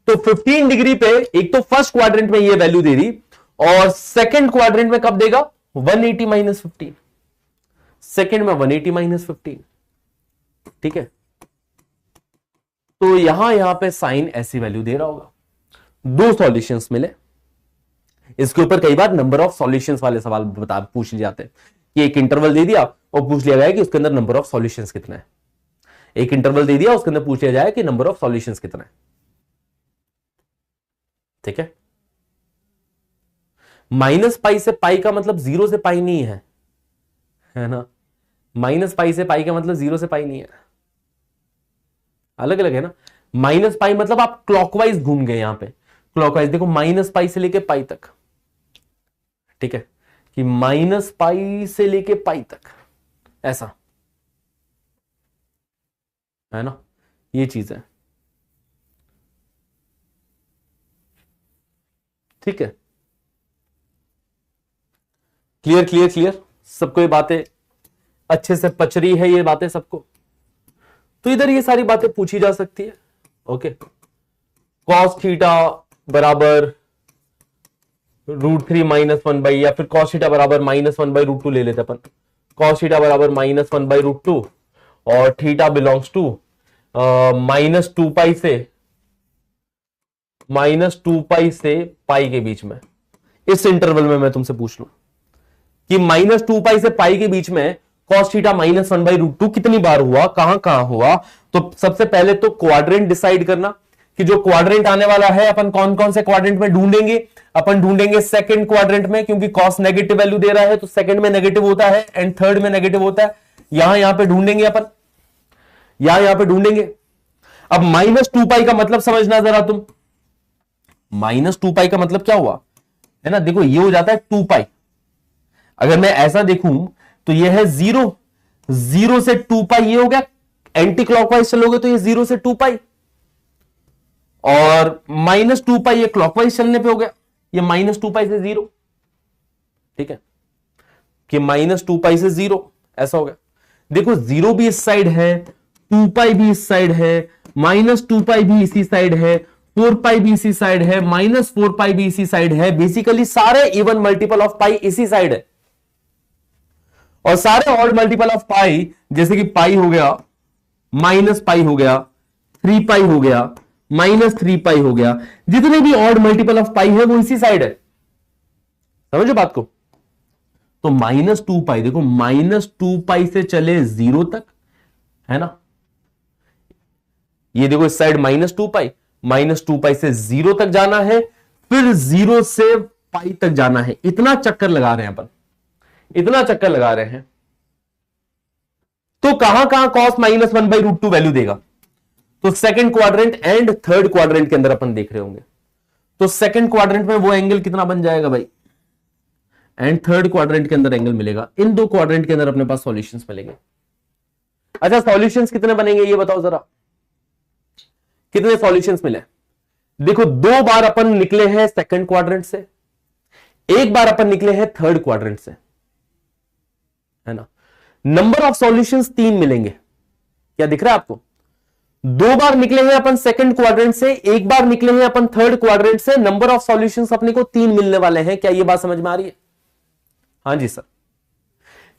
तो 15 डिग्री पे एक तो फर्स्ट क्वाड्रेंट में ये वैल्यू दे दी, और सेकंड क्वाड्रेंट में कब देगा? 180 - 15, सेकंड में 180 - 15। ठीक है, तो यहां पे साइन ऐसी वैल्यू दे रहा होगा। दो सॉल्यूशंस मिले। इसके ऊपर कई बार नंबर ऑफ सॉल्यूशंस वाले सवाल पूछ लिए जाते हैं कि एक इंटरवल दे दिया और पूछ लिया गया कि उसके अंदर नंबर ऑफ सॉल्यूशंस कितना है। एक इंटरवल दे दिया, उसके अंदर पूछ लिया जाए कि नंबर ऑफ सॉल्यूशंस कितना है। ठीक है, माइनस पाई से पाई का मतलब 0 से पाई नहीं है ना? माइनस पाई से पाई का मतलब 0 से पाई नहीं है, अलग अलग है ना। माइनस पाई मतलब आप क्लॉकवाइज घूम गए यहां पे, क्लॉकवाइज। देखो माइनस पाई से लेके पाई तक, ठीक है, कि माइनस पाई से लेके पाई तक, ऐसा है ना, ये चीज है। ठीक है, क्लियर क्लियर क्लियर सबको? ये बातें अच्छे से पच रही है, ये बातें सबको? तो इधर ये सारी बातें पूछी जा सकती है। ओके, कॉस थीटा बराबर √3 -1 या फिर कॉस थीटा बराबर -1/√2 ले लेते अपन। कॉस थीटा बराबर -1/√2 और थीटा बिलोंग्स टू -2 से पाई के बीच में। इस इंटरवल में मैं तुमसे पूछ लूं कि -2 से पाई के बीच में कॉस थीटा -1/√2 कितनी बार हुआ, कहां कहां हुआ? तो सबसे पहले तो क्वाड्रेंट डिसाइड करना कि जो क्वाड्रेंट आने वाला है अपन कौन कौन से क्वाड्रेंट में ढूंढेंगे। अपन ढूंढेंगे सेकंड क्वाड्रेंट में, क्योंकि कॉस नेगेटिव वैल्यू दे रहा है तो सेकंड में नेगेटिव होता है एंड थर्ड में नेगेटिव होता है। यहां पे ढूंढेंगे अपन, यहां पे ढूंढेंगे। अब -2 का मतलब समझना जरा तुम। -2 का मतलब क्या हुआ है ना? देखो ये हो जाता है 2 अगर मैं ऐसा देखूं तो ये है 0, 0 से 2 ये हो गया। एंटी क्लॉकवाइज चलोगे तो ये 0 से 2 और -2 ये क्लॉकवाइज चलने पे हो गया, ये -2 से 0। ठीक है, कि -2 से 0 ऐसा हो गया। देखो 0 भी इस साइड है, 2 भी इस साइड है, -2 भी इसी साइड है, 4 भी इसी साइड है, -4 भी इसी साइड है। बेसिकली सारे इवन मल्टीपल ऑफ पाई इसी साइड है, और सारे ऑड मल्टीपल ऑफ पाई जैसे कि पाई हो गया, -पाई हो गया, 3 हो गया, -3 हो गया, जितने भी ऑड मल्टीपल ऑफ पाई है वो इसी साइड है। समझो बात को? तो -2 देखो -2 से चले 0 तक, है ना? ये देखो इस साइड -2 से 0 तक जाना है, फिर 0 से पाई तक जाना है। इतना चक्कर लगा रहे हैं अपन, इतना चक्कर लगा रहे हैं। तो कहां कहां cos -1/√2 वैल्यू देगा? तो second quadrant and third quadrant के अंदर अपन देख रहे होंगे। तो सेकंड क्वाड्रेंट में वो एंगल कितना बन जाएगा भाई, एंड थर्ड क्वाड्रेंट के अंदर एंगल मिलेगा। इन दो क्वाड्रेंट के अंदर अपने पास सॉल्यूशंस मिलेंगे। अच्छा, सॉल्यूशंस कितने बनेंगे ये बताओ जरा, कितने सॉल्यूशंस मिले? देखो 2 बार अपन निकले हैं सेकंड क्वाड्रेंट से, 1 बार अपन निकले हैं थर्ड क्वाड्रेंट से। है ना। नंबर ऑफ सॉल्यूशंस 3 मिलेंगे, क्या दिख रहा है आपको? 2 बार निकले हैं अपन सेकंड क्वाड्रेंट से, 1 बार निकले हैं अपन थर्ड क्वाड्रेंट से, नंबर ऑफ सॉल्यूशंस अपने को 3 मिलने वाले हैं। क्या ये बात समझ में आ रही है? हाँ जी सर।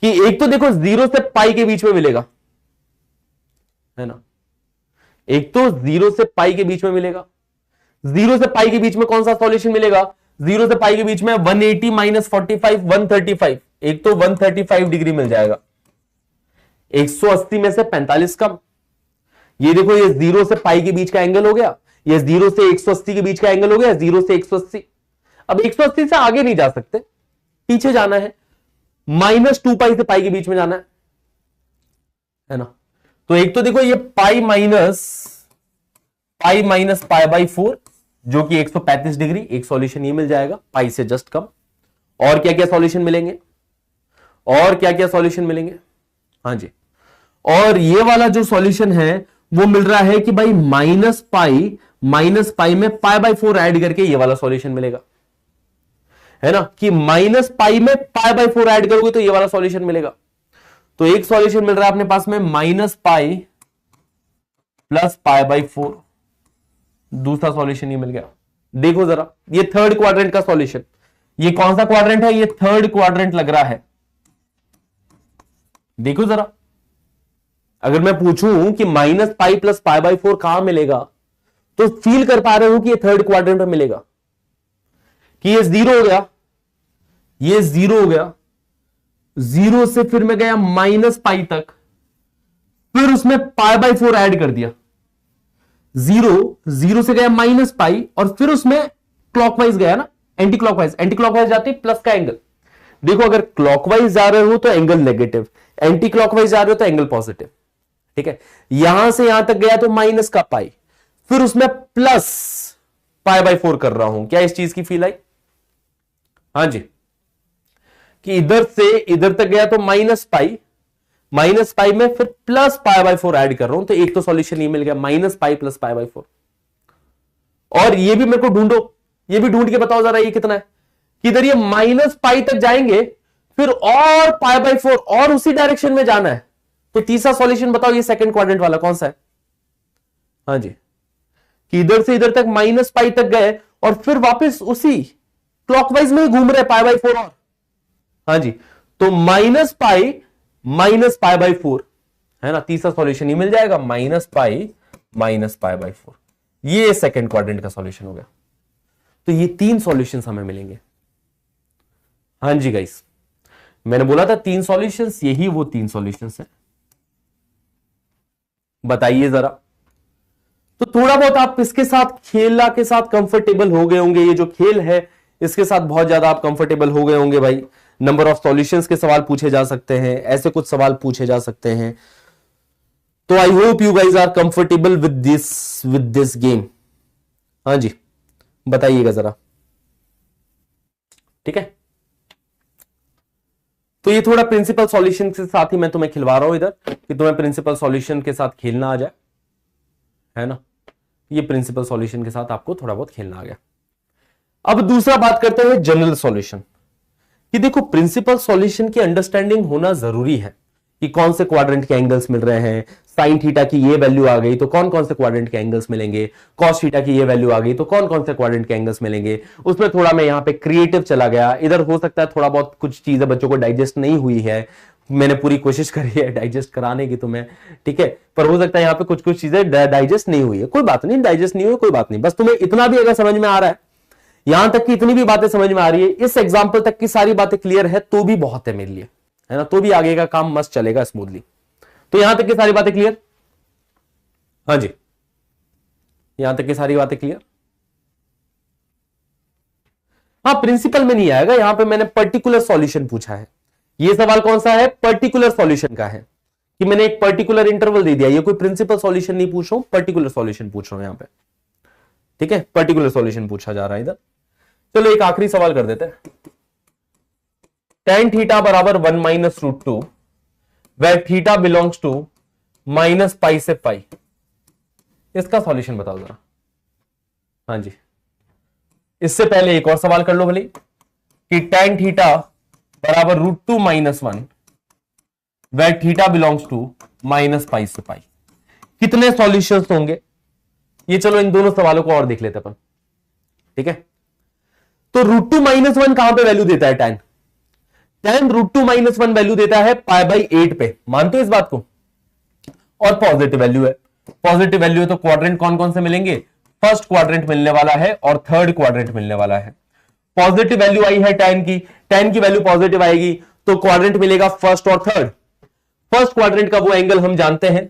कि एक तो देखो 0 से पाई के बीच में मिलेगा, है ना, एक तो 0 से पाई के बीच में मिलेगा। 0 से पाई के बीच में कौन सा सॉल्यूशन मिलेगा? 0 से पाई के बीच में 180 माइनस 45 135, एक तो 135 डिग्री मिल जाएगा। 180 में से 45 कम, ये देखो ये 0 से पाई के बीच का एंगल हो गया, ये 0 से 180 के बीच का एंगल हो गया, 0 से 180। अब 180 से आगे नहीं जा सकते, पीछे जाना है, -2 पाई से पाई के बीच में जाना है ना। तो एक तो देखो ये पाई माइनस पाई बाई 4 जो कि 135 डिग्री, एक सॉल्यूशन ये मिल जाएगा पाई से जस्ट कम। और क्या क्या सॉल्यूशन मिलेंगे? और क्या क्या सॉल्यूशन मिलेंगे? हाँ जी, और ये वाला जो सॉल्यूशन है वो मिल रहा है कि भाई माइनस पाई में पाई बाई 4 ऐड करके ये वाला सॉल्यूशन मिलेगा, है ना, कि माइनस पाई में पाई बाई 4 ऐड करोगे तो ये वाला सॉल्यूशन मिलेगा। तो एक सॉल्यूशन मिल रहा है अपने पास में minus pi plus pi by 4, दूसरा सॉल्यूशन ये मिल गया। देखो जरा ये थर्ड क्वाड्रेंट का सॉल्यूशन, ये कौन सा क्वाड्रेंट है? ये थर्ड क्वाड्रेंट लग रहा है। देखो जरा, अगर मैं पूछूं कि minus pi plus pi by 4 कहां मिलेगा, तो फील कर पा रहे हो कि ये थर्ड क्वाड्रेंट में मिलेगा, कि ये 0 हो गया, ये 0 हो गया, 0 से फिर मैं गया माइनस पाई तक, फिर उसमें पाई बाई 4 ऐड कर दिया। 0 से गया माइनस पाई और फिर उसमें क्लॉकवाइज गया ना, एंटी क्लॉकवाइज जाती है प्लस का एंगल। देखो अगर क्लॉकवाइज जा रहे हो तो एंगल नेगेटिव, एंटी क्लॉकवाइज जा रहे हो तो एंगल पॉजिटिव, ठीक है। यहां से यहां तक गया तो माइनस का पाई, फिर उसमें प्लस पाई बाई 4 कर रहा हूं। क्या इस चीज की फील आई? हाँ जी, कि इधर से इधर तक गया तो माइनस पाई में फिर प्लस पाई बाई 4 ऐड कर रहा हूं, तो एक तो सॉल्यूशन ये मिल गया minus pi plus pi by 4। और ये भी मेरे को ढूंढो, ये भी ढूंढ के बताओ जरा ये कितना है, कि इधर ये माइनस पाई तक जाएंगे फिर और पाई बाई 4 और उसी डायरेक्शन में जाना है, तो तीसरा सॉल्यूशन बताओ ये सेकंड क्वाड्रेंट वाला कौन सा है? हाँ जी, कि इधर से इधर तक माइनस पाई तक गए और फिर वापस उसी क्लॉकवाइज में ही घूम रहे पाई बाई 4 और, हाँ जी, तो माइनस पाई बाई 4, है ना, तीसरा सॉल्यूशन ये मिल जाएगा माइनस पाई बाई 4। ये सेकंड क्वाड्रेंट का सॉल्यूशन हो गया। तो ये 3 सॉल्यूशंस हमें मिलेंगे। हाँ जी गाइस, मैंने बोला था 3 सॉल्यूशंस, यही वो 3 सॉल्यूशंस हैं। बताइए जरा। तो थोड़ा बहुत आप इसके साथ खेला के साथ कंफर्टेबल हो गए होंगे, ये जो खेल है इसके साथ बहुत ज्यादा आप कंफर्टेबल हो गए होंगे भाई। नंबर ऑफ सॉल्यूशंस के सवाल पूछे जा सकते हैं, ऐसे कुछ सवाल पूछे जा सकते हैं। तो I hope you guys are comfortable with this game. हाँ जी, बताइएगा जरा, ठीक है। तो ये थोड़ा प्रिंसिपल सॉल्यूशन के साथ ही मैं तुम्हें खिलवा रहा हूं इधर, कि तुम्हें प्रिंसिपल सॉल्यूशन के साथ खेलना आ जाए, है ना। ये प्रिंसिपल सॉल्यूशन के साथ आपको थोड़ा बहुत खेलना आ गया। अब दूसरा बात करते हैं जनरल सॉल्यूशन, कि देखो प्रिंसिपल सॉल्यूशन की अंडरस्टैंडिंग होना जरूरी है, कि कौन से क्वाड्रेंट के एंगल्स मिल रहे हैं। साइन थीटा की ये वैल्यू आ गई तो कौन कौन से क्वाड्रेंट के एंगल्स मिलेंगे, कॉस थीटा की ये वैल्यू आ गई तो कौन कौन से क्वाड्रेंट के एंगल्स मिलेंगे। उसमें थोड़ा मैं यहां पे क्रिएटिव चला गया, इधर हो सकता है थोड़ा बहुत कुछ चीजें बच्चों को डाइजेस्ट नहीं हुई है, मैंने पूरी कोशिश करी है डाइजेस्ट कराने की तुम्हें, ठीक है, पर हो सकता है यहां पे कुछ कुछ चीजें डाइजेस्ट नहीं हुई है। कोई बात नहीं, डाइजेस्ट नहीं हुई कोई बात नहीं, बस तुम्हें इतना भी अगर समझ में आ रहा है, यहां तक की इतनी भी बातें समझ में आ रही है, इस एग्जाम्पल तक की सारी बातें क्लियर है, तो भी बहुत है मेरे लिए, है ना, तो भी आगे का काम मस्त चलेगा स्मूथली। तो यहां तक की सारी बातें क्लियर? हाँ जी, यहां तक की सारी बातें क्लियर? हाँ, प्रिंसिपल में नहीं आएगा, यहां पे मैंने पर्टिकुलर सॉल्यूशन पूछा है। ये सवाल कौन सा है? पर्टिकुलर सॉल्यूशन का है, कि मैंने एक पर्टिकुलर इंटरवल दे दिया। ये कोई प्रिंसिपल सॉल्यूशन नहीं पूछ रहा हूं, पर्टिकुलर सॉल्यूशन पूछ रहा हूं यहां पे, ठीक है, पर्टिकुलर सॉल्यूशन पूछा जा रहा है इधर। चलो एक आखिरी सवाल कर देते हैं। tan थीटा बराबर 1 minus root 2 where theta belongs to minus pi से पाई, इसका सॉल्यूशन बताओ जरा। हाँ जी, इससे पहले एक और सवाल कर लो भले, कि tan थीटा बराबर root 2 minus 1 where theta belongs to minus pi से पाई। कितने सॉल्यूशंस होंगे ये, चलो इन दोनों सवालों को और देख लेते अपन, ठीक है। तो √2 - 1 कहां पे वैल्यू देता है? tan √2 - 1 वैल्यू देता है π/8 पे, मानते हो इस बात को? और पॉजिटिव वैल्यू है, पॉजिटिव वैल्यू है तो क्वाड्रेंट कौन कौन से मिलेंगे? फर्स्ट क्वाड्रेंट मिलने वाला है और थर्ड क्वाड्रेंट मिलने वाला है। पॉजिटिव वैल्यू आई है tan की वैल्यू पॉजिटिव आएगी तो क्वाड्रेंट मिलेगा फर्स्ट और थर्ड। फर्स्ट क्वाड्रेंट का वो एंगल हम जानते हैं,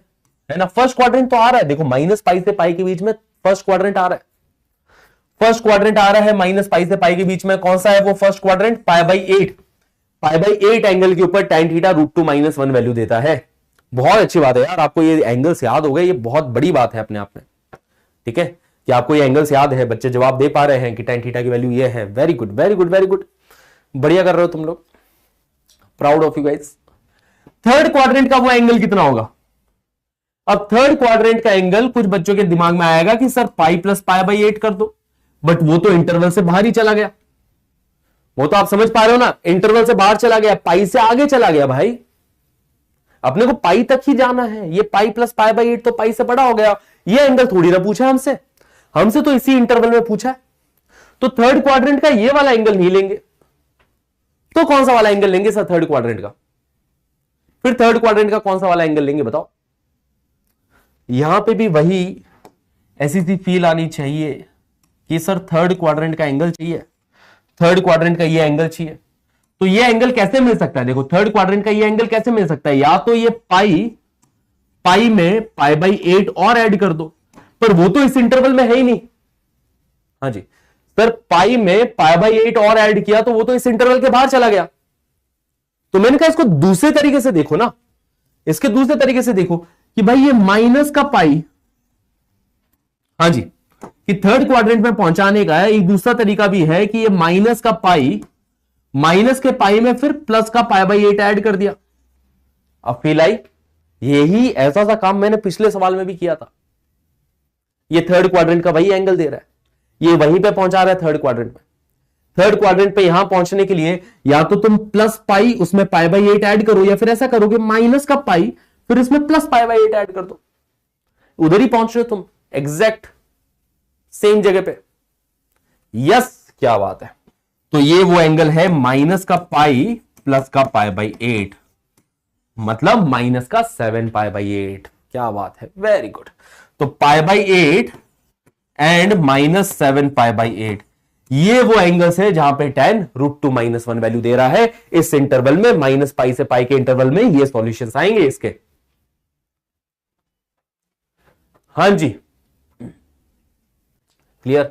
है ना। फर्स्ट क्वाड्रेंट तो आ रहा है, देखो माइनस पाई से पाई के बीच में फर्स्ट क्वाड्रेंट आ रहा है, फर्स्ट क्वाड्रेंट आ रहा है माइनस पाई से पाई के बीच में। कौन सा है वो फर्स्ट क्वाड्रेंट? π/8 एंगल के ऊपर tan थीटा √2 - 1 वैल्यू देता है। बहुत अच्छी बात है यार, आपको ये एंगल्स याद हो गए, ये बहुत बड़ी बात है अपने आप में, ठीक है, कि आपको ये एंगल्स याद है। बच्चे जवाब दे पा रहे हैं कि tan थीटा की वैल्यू ये है। Very good very good very good, बढ़िया कर रहे हो तुम लोग, proud of you guys. Third quadrant का वो एंगल कितना होगा? अब थर्ड क्वाड्रेंट का एंगल कुछ बच्चों के दिमाग में आएगा कि सर पाई प्लस π/8 कर दो, बट वो तो इंटरवल से बाहर ही चला गया। वो तो आप समझ पा रहे हो ना, इंटरवल से बाहर चला गया, पाई से आगे चला गया भाई। अपने को पाई तक ही जाना है, ये पाई प्लस π/8 तो पाई से बड़ा हो गया। ये एंगल थोड़ी ना पूछा हमसे, हमसे तो इसी इंटरवल में पूछा है। तो थर्ड क्वाड्रेंट का ये वाला एंगल नहीं लेंगे, तो कौन सा वाला एंगल लेंगे सर थर्ड क्वाड्रेंट का? फिर थर्ड क्वाड्रेंट का कौन सा वाला एंगल लेंगे बताओ? यहां पे भी वही ऐसी सी फील आनी चाहिए कि सर थर्ड क्वाड्रेंट का एंगल चाहिए, थर्ड क्वाड्रेंट का ये एंगल चाहिए। तो ये एंगल कैसे मिल सकता है? देखो थर्ड क्वाड्रेंट का ये एंगल कैसे मिल सकता है? या तो ये पाई में π/8 और ऐड कर दो, पर वो तो इस इंटरवल में है ही नहीं। हाँ जी सर, पाई में π/8 और ऐड किया तो वो तो इस इंटरवल के बाहर चला गया। तो मैंने कहा इसको दूसरे तरीके से देखो ना, इसके दूसरे तरीके से देखो कि भाई ये माइनस का पाई, हाँ जी, कि थर्ड क्वाड्रेंट में पहुंचाने का है। एक दूसरा तरीका भी है कि ये माइनस का पाई, माइनस के पाई में फिर प्लस का π/8 ऐड कर दिया। अब फील आई? यही ऐसा सा काम मैंने पिछले सवाल में भी किया था। ये थर्ड क्वाड्रेंट का वही एंगल दे रहा है, ये वहीं पे पहुंचा रहा है थर्ड क्वाड्रेंट में। थर्ड क्वाड्रेंट पे यहां पहुंचने के लिए या तो तुम प्लस पाई उसमें π/8 ऐड करो, या फिर ऐसा करोगे माइनस का पाई फिर इसमें प्लस π/8 ऐड कर दो। उधर ही पहुंच रहे हो तुम, एग्जैक्ट सेम जगह पे। यस, क्या बात है। तो ये वो एंगल है माइनस का पाई प्लस का π/8, मतलब माइनस का 7π/8। क्या बात है, वेरी गुड। तो π/8 एंड माइनस 7π/8, ये वो एंगल्स है जहां पे tan √2 - 1 वैल्यू दे रहा है। इस इंटरवल में माइनस पाई से पाई के इंटरवल में ये सॉल्यूशंस आएंगे इसके। हाँ जी, क्लियर?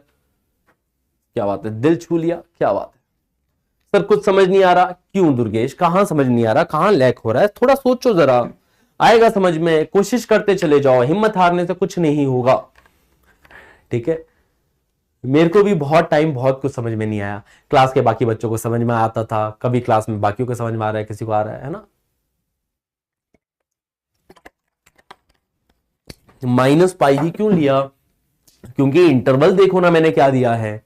क्या बात है, दिल छू लिया, क्या बात है। सर कुछ समझ नहीं आ रहा, क्यों दुर्गेश, कहां समझ नहीं आ रहा, कहां लैक हो रहा है? थोड़ा सोचो जरा, आएगा समझ में, कोशिश करते चले जाओ, हिम्मत हारने से कुछ नहीं होगा, ठीक है। मेरे को भी बहुत टाइम बहुत कुछ समझ में नहीं आया, क्लास के बाकी बच्चों को समझ में आता था, कभी क्लास में बाकियों को समझ में आ रहा है, किसी को आ रहा है ना। माइनस पाई ही क्यों लिया? क्योंकि इंटरवल देखो ना मैंने क्या दिया है,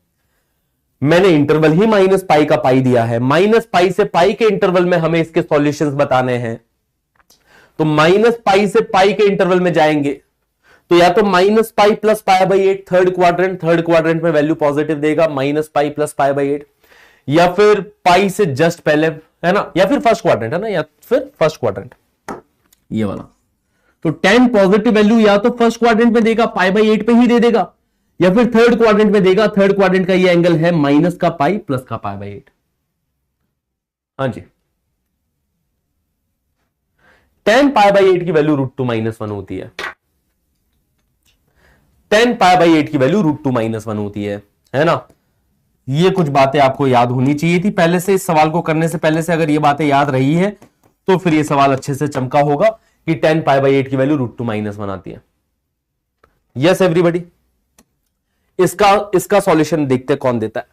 मैंने इंटरवल ही माइनस पाई का पाई दिया है। माइनस पाई से पाई के इंटरवल में हमें इसके सॉल्यूशंस बताने हैं, तो माइनस पाई से पाई के इंटरवल में जाएंगे तो या तो minus pi plus π/8 third quadrant में वैल्यू पॉजिटिव देगा, माइनस पाई प्लस π/8, या फिर पाई से जस्ट पहले, है ना, या फिर फर्स्ट क्वाड्रेंट, है ना, या फिर फर्स्ट क्वाड्रेंट ये वाला। तो tan पॉजिटिव वैल्यू या तो फर्स्ट क्वाड्रेंट में देगा, π/8 पे ही दे देगा, या फिर थर्ड क्वाड्रेंट में देगा। थर्ड क्वाड्रेंट का ये एंगल है माइनस का पाई प्लस का π/8। हाँ जी, tan π/8 की वैल्यू √2 - 1 होती है, tan π/8 की वैल्यू √2 - 1 होती है ना। ये कुछ बातें आपको याद होनी चाहिए थी पहले से, इस सवाल को करने से पहले से अगर ये बातें याद रही है तो फिर ये सवाल अच्छे से चमका होगा कि tan π/8 की वैल्यू √2 - 1 आती है। यस एवरीबॉडी, इसका सॉल्यूशन देखते कौन देता है,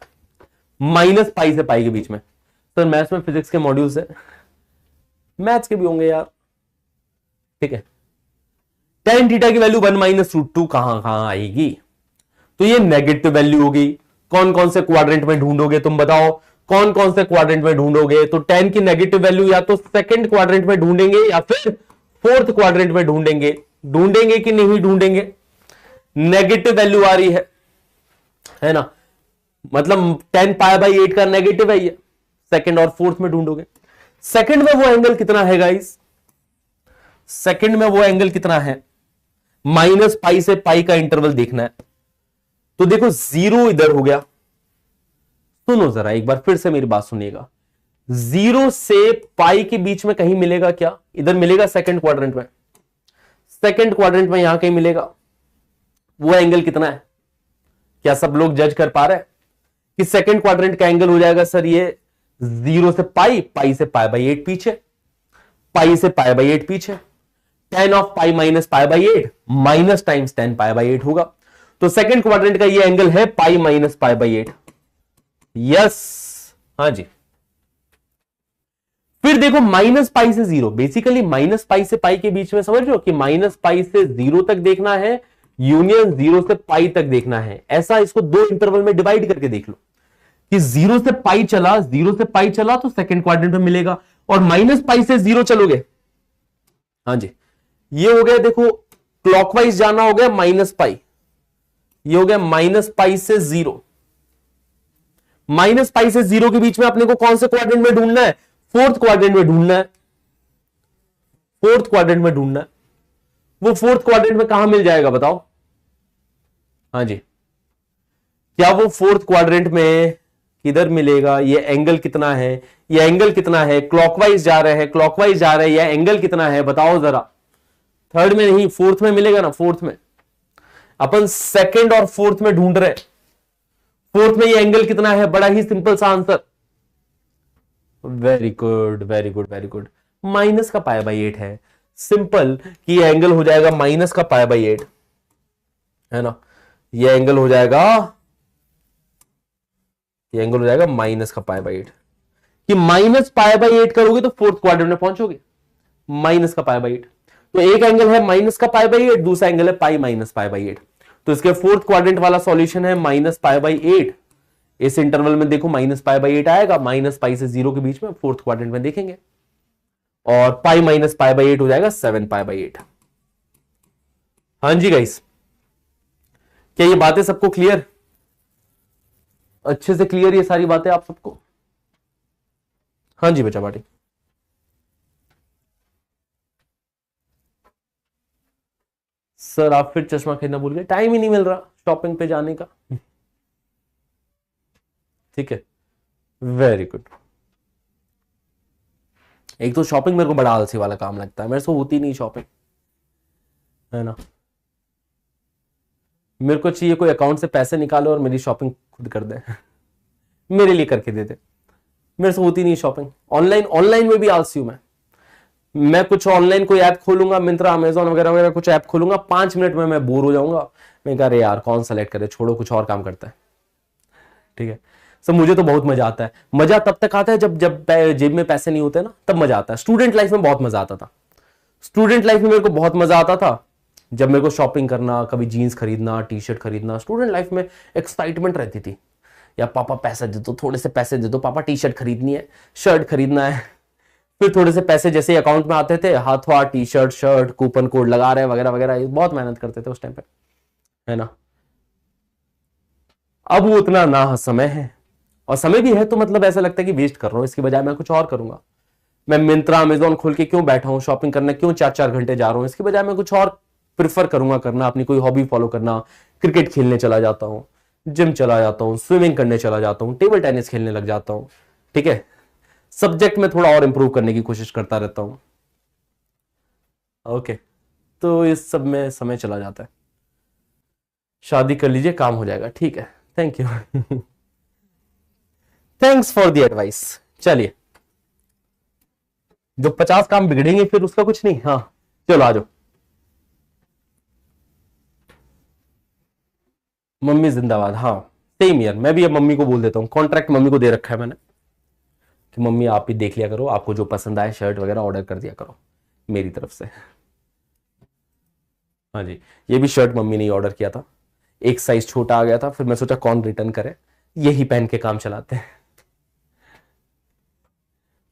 माइनस पाई से पाई के बीच में। सर मैथ्स में फिजिक्स के मॉड्यूल्स है, मैथ्स के भी होंगे यार, ठीक है। tan थीटा की वैल्यू 1 - √2 कहां आएगी? तो ये नेगेटिव वैल्यू होगी। कौन कौन से क्वाड्रेंट में ढूंढोगे तुम बताओ? कौन कौन से क्वाड्रेंट में ढूंढोगे? तो 10 की नेगेटिव वैल्यू या तो सेकंड क्वाड्रेंट में ढूंढेंगे या फिर फोर्थ क्वाड्रेंट में ढूंढेंगे। ढूंढेंगे कि नहीं ढूंढेंगे? नेगेटिव वैल्यू आ रही है ना, मतलब 10 पाई बाई 8 का नेगेटिव है ये, सेकंड और फोर्थ में ढूंढोगे। सेकंड में वो एंगल कितना है गाइस? सेकंड में वो एंगल कितना है? माइनस पाई से पाई का इंटरवल देखना है। तो देखो 0 इधर हो गया, सुनो जरा एक बार फिर से मेरी बात सुनिएगा। 0 से पाई के बीच में कहीं मिलेगा क्या? इधर मिलेगा सेकंड क्वाड्रेंट में, सेकंड क्वाड्रेंट में यहां कहीं मिलेगा। वो एंगल कितना है? क्या सब लोग जज कर पा रहे हैं कि सेकंड क्वाड्रेंट का एंगल हो जाएगा सर ये 0 से पाई, पाई से पाई बाई 8 पीछे, पाई से पाई बाई 8 पीछे, 10 of pi minus pi by 8 minus times 10 pi by 8 होगा। तो सेकंड क्वाड्रेंट का ये एंगल है pi minus pi by 8। Yes, हाँ जी। फिर देखो माइनस पाई से 0, बेसिकली माइनस पाई से पाई के बीच में समझ रहे हो कि माइनस पाई से 0 तक देखना है, यूनियन 0 से पाई तक देखना है। ऐसा इसको दो इंटरवल में डिवाइड करके देख लो कि 0 से पाई चला, 0 से पाई चला तो सेकंड क्वाड्रेंट में मिलेगा, और माइनस पाई से 0 चलोगे, हाँ जी, ये हो गया देखो क्लॉकवाइज जाना हो गया माइनस पाई, ये हो गया माइनस पाई से 0। माइनस पाई से 0 के बीच में अपने को कौन से क्वाड्रेंट में ढूंढना है? फोर्थ क्वाड्रेंट में ढूंढना है, फोर्थ क्वाड्रेंट में ढूंढना है। वो फोर्थ क्वाड्रेंट में कहां मिल जाएगा बताओ? हाँ जी, क्या वो फोर्थ क्वाड्रेंट में किधर मिलेगा? ये एंगल कितना है? ये एंगल कितना है? क्लॉकवाइज जा रहे हैं, क्लॉकवाइज जा रहे हैं, ये एंगल कितना है बताओ जरा? थर्ड में नहीं, फोर्थ में मिलेगा ना, फोर्थ में। अपन सेकंड और फोर्थ में ढूंढ रहे हैं, फोर्थ में ये एंगल कितना है? बड़ा ही सिंपल सा answer, very good very good very good, minus का पाई बाई 8 है। सिंपल कि ये एंगल हो जाएगा माइनस का पाई बाई 8, है ना, ये एंगल हो जाएगा, ये एंगल हो जाएगा माइनस का पाई बाई 8। कि माइनस पाई बाई 8 करोगे तो फोर्थ क्वाड्रेंट में पहुंचोगे, माइनस का पाई बाई 8। तो एक एंगल है माइनस का पाई बाई 8, दूसरा एंगल है पाई माइनस पाई बाई 8। तो इसके फोर्थ क्वाड्रेंट वाला सॉल्यूशन है माइनस पाई बाई 8। इस इंटरवल में देखो माइनस पाई बाई 8 आएगा, माइनस पाई से 0 के बीच में फोर्थ क्वाड्रेंट में देखेंगे, और पाई माइनस पाई बाई 8 हो जाएगा 7 पाई बाई 8। हाँ जी गाइस, क्या ये बातें सबको क्लियर, अच्छे से क्लियर ये सारी बातें आप सबको? हाँ जी बच्चा पार्टी। सर आप फिर चश्मा खरीदना भूल गए, टाइम ही नहीं मिल रहा शॉपिंग पे जाने का। ठीक है, वेरी गुड। एक तो शॉपिंग मेरे को बड़ा आलसी वाला काम लगता है, मेरे से होती नहीं शॉपिंग, है ना। मेरे को चाहिए कोई अकाउंट से पैसे निकाले और मेरी शॉपिंग खुद कर दे, मेरे लिए करके दे दे, मेरे से होती नहीं शॉपिंग। ऑनलाइन, ऑनलाइन में भी आलसी हूं मैं कुछ ऑनलाइन कोई ऐप खोलूंगा, मिंत्रा अमेजोन वगैरह वगैरह कुछ ऐप खोलूंगा, 5 मिनट में मैं बोर हो जाऊंगा, मैं कह रहे यार कौन सेलेक्ट करे, छोड़ो कुछ और काम करता है। ठीक है, सर मुझे तो बहुत मजा आता है। मजा तब तक आता है जब जब जेब में पैसे नहीं होते ना, तब मजा आता है। स्टूडेंट लाइफ में बहुत मजा आता था, स्टूडेंट लाइफ में मेरे को बहुत मजा आता था जब मेरे को शॉपिंग करना, कभी जीन्स खरीदना, टी शर्ट खरीदना। स्टूडेंट लाइफ में एक्साइटमेंट रहती थी, या पापा पैसे दे दो, थोड़े से पैसे दे दो पापा, टी शर्ट खरीदनी है, शर्ट खरीदना है। फिर थोड़े से पैसे जैसे ही अकाउंट में आते थे, हाथों हाथ T shirt, shirt, coupon code लगा रहे वगैरह वगैरह, बहुत मेहनत करते थे उस टाइम पे, है ना। अब वो उतना ना समय है, और समय भी है तो मतलब ऐसा लगता है कि वेस्ट कर रहा हूं, इसकी बजाय मैं कुछ और करूंगा। मैं मिंत्रा अमेजोन खोल के क्यों बैठा हूं, शॉपिंग करने क्यों 4-4 घंटे जा रहा हूं, इसकी बजाय मैं कुछ और प्रिफर करूंगा करना, अपनी कोई हॉबी फॉलो करना। क्रिकेट खेलने चला जाता हूं, जिम चला जाता हूं, स्विमिंग करने चला जाता हूं, टेबल टेनिस खेलने लग जाता हूं। ठीक है, सब्जेक्ट में थोड़ा और इंप्रूव करने की कोशिश करता रहता हूं। ओके, तो इस सब में समय चला जाता है। शादी कर लीजिए, काम हो जाएगा। ठीक है, thank you, thanks for the advice. चलिए, जो 50 काम बिगड़ेंगे फिर उसका कुछ नहीं। हाँ चलो आ जाओ। मम्मी जिंदाबाद, हाँ सेम ईयर। मैं भी अब मम्मी को बोल देता हूँ, कॉन्ट्रैक्ट मम्मी को दे रखा है मैंने कि मम्मी आप भी देख लिया करो, आपको जो पसंद आए शर्ट वगैरह ऑर्डर कर दिया करो मेरी तरफ से। हाँ जी, ये भी शर्ट मम्मी ने ऑर्डर किया था, एक साइज छोटा आ गया था, फिर मैं सोचा कौन रिटर्न करे, यही पहन के काम चलाते हैं।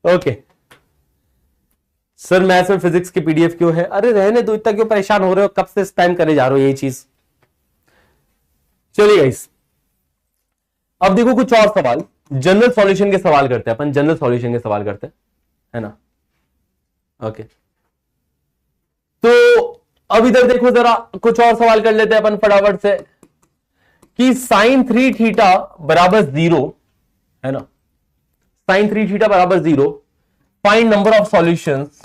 ओके सर मैथ्स और फिजिक्स के पीडीएफ क्यों है? अरे रहने दो, इतना क्यों परेशान हो रहे हो? कब से स्पैम करे जा रहे हो यही चीज। चलिए गाइस, अब देखो कुछ और सवाल, जनरल सॉल्यूशन के सवाल करते हैं अपन, जनरल सॉल्यूशन के सवाल करते हैं, है ना। ओके तो अब इधर देखो जरा, कुछ और सवाल कर लेते हैं अपन फटाफट से, कि साइन 3 थीटा बराबर 0, है ना, साइन 3 थीटा बराबर 0, find number of solutions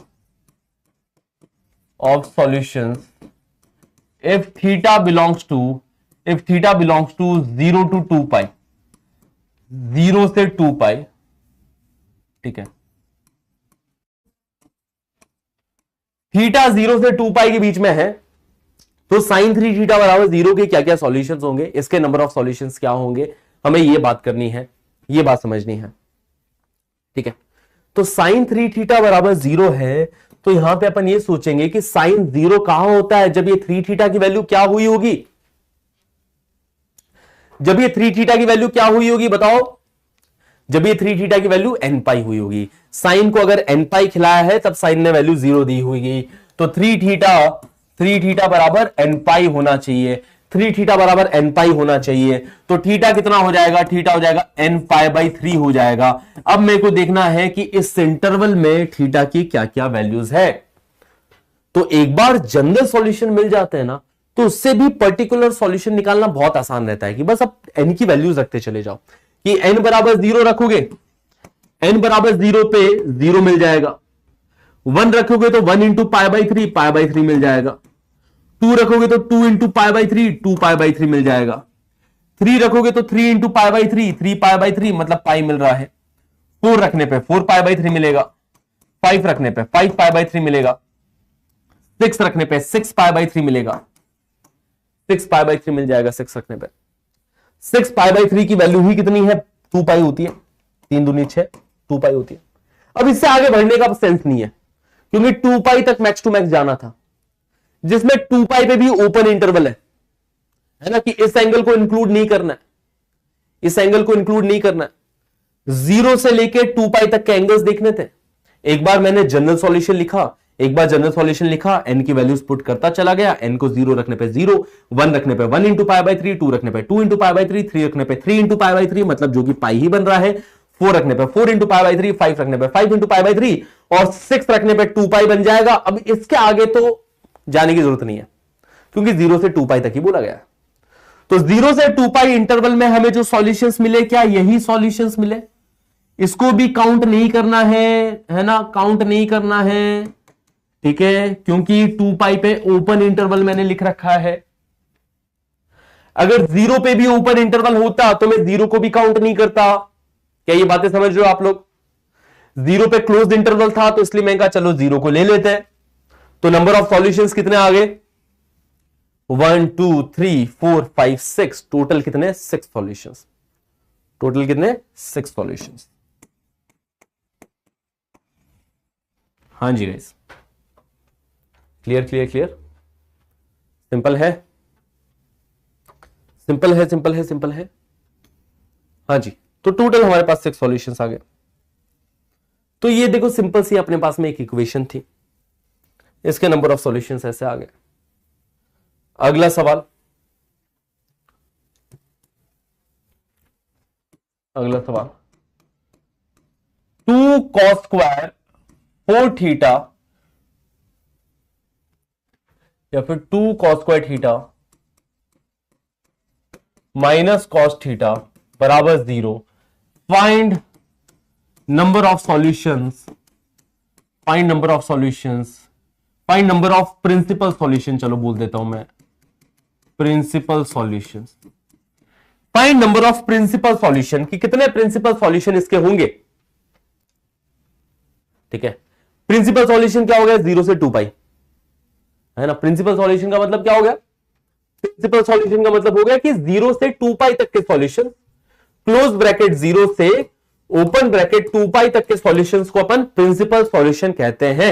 if theta belongs to 0 to 2 pi, 0 से 2 पाई, ठीक है, थीटा 0 से 2 पाई के बीच में है, तो साइन 3 थीटा बराबर 0 के क्या क्या सॉल्यूशंस होंगे, इसके नंबर ऑफ सॉल्यूशंस क्या होंगे, हमें ये बात करनी है, ये बात समझनी है, ठीक है। तो साइन 3 थीटा बराबर 0 है, तो यहां पे अपन ये सोचेंगे कि साइन 0 कहां होता है, जब ये 3 थीटा की वैल्यू क्या हुई होगी, जब ये 3 थीटा की वैल्यू क्या हुई होगी बताओ, जब ये 3 थीटा की वैल्यू एन पाई हुई होगी। साइन को अगर एन पाई खिलाया है तब साइन ने वैल्यू 0 दी होगी, तो 3 थीटा बराबर एन पाई होना चाहिए, 3 थीटा बराबर एन पाई होना चाहिए, तो थीटा कितना हो जाएगा, थीटा हो जाएगा एन पाई बाई 3 हो जाएगा। अब मेरे को देखना है कि इस इंटरवल में थीटा की क्या क्या वैल्यूज है, तो एक बार जनरल सॉल्यूशन मिल जाते हैं ना, तो उससे भी पर्टिकुलर सॉल्यूशन निकालना बहुत आसान रहता है, कि बस अब एन की वैल्यूज रखते चले जाओ, कि एन बराबर 0 रखोगे, एन बराबर 0 पे 0 मिल जाएगा, 1 रखोगे तो 1 इंटू पाई बाई 3 मिल जाएगा, 2 रखोगे तो 2 इंटू पाई बाई 3 मिल जाएगा, 3 रखोगे तो 3 इंटू पाई बाई 3 मतलब पाई मिल रहा है, 4 रखने पे 4 पाई बाई 3 मिलेगा, 5 रखने पे 5 पाई बाई 3 मिलेगा, 6 रखने पे 6 पाई बाई 3 मिलेगा, 6 पाई बाई 3 मिल जाएगा, 6 रखने पे 6 पाई बाई 3 की वैल्यू ही कितनी है, 2 पाई होती है, 3 दूनी 6, 2 पाई होती है। अब इससे आगे बढ़ने का सेंस नहीं है, क्योंकि 2 पाई तक मैक्स टू मैक्स जाना था, जिसमें 2 पाई पे भी ओपन इंटरवल है ना, कि इस एंगल को इंक्लूड नहीं करना है, इस एंगल को इंक्लूड नहीं करना है, 0 से लेके 2 पाई तक के एंगल्स देखने थे। एक बार मैंने जनरल सॉल्यूशन लिखा, एन की वैल्यूज पुट करता चला गया, एन को 0 रखने पे 0, 1 रखने पे 1 इंटू पाई बाई 3, 2 रखने पे 2 इंटू पाई बाई 3, 3 रखने पे 3 इंटू पाई बाई 3, मतलब जो कि पाई ही बन रहा है, 4 रखने पे 4 इंटू पाई बाई 3, 5 रखने पे 5 इंटू पाई बाई 3, और 6 रखने पे 2 पाई बन जाएगा। अब इसके आगे तो जाने की जरूरत नहीं है, क्योंकि 0 से 2 पाई तक ही बोला गया। तो 0 से 2 पाई इंटरवल में हमें जो सॉल्यूशंस मिले, क्या यही सॉल्यूशंस मिले? इसको भी काउंट नहीं करना है ना, काउंट नहीं करना है, ठीक है, क्योंकि 2 पाई पे ओपन इंटरवल मैंने लिख रखा है। अगर 0 पे भी ओपन इंटरवल होता तो मैं 0 को भी काउंट नहीं करता। क्या ये बातें समझ रहे हो आप लोग? 0 पे क्लोज्ड इंटरवल था, तो इसलिए मैं कहा चलो 0 को ले लेते हैं। तो नंबर ऑफ सॉल्यूशंस कितने आ गए? 1 2 3 4 5 6, टोटल कितने? 6 सॉल्यूशंस। टोटल कितने? 6 सॉल्यूशंस। हाँ जी guys, clear clear clear, simple है, सिंपल है, सिंपल है, सिंपल है। हाँ जी, तो टोटल हमारे पास 6 सॉल्यूशंस आ गए। तो ये देखो सिंपल सी अपने पास में एक इक्वेशन थी, इसके नंबर ऑफ सॉल्यूशंस ऐसे आ गए। अगला सवाल, अगला सवाल, 2 cos स्क्वायर 4 थीटा या फिर 2 cos square theta minus cos theta बराबर 0। Find number of solutions, find number of solutions, find number of principal solution, चलो बोल देता हूं मैं, principal solutions. Find number of principal solution, कि कितने प्रिंसिपल सॉल्यूशन इसके होंगे, ठीक है। प्रिंसिपल सॉल्यूशन क्या हो गया? 0 से 2 पाई, है ना। प्रिंसिपल सॉल्यूशन का मतलब क्या हो गया? प्रिंसिपल सॉल्यूशन का मतलब हो गया कि 0 से 2 पाई तक के सॉल्यूशन, क्लोज ब्रैकेट 0 से ओपन ब्रैकेट 2 पाई तक के सॉल्यूशंस को अपन प्रिंसिपल सॉल्यूशन कहते हैं।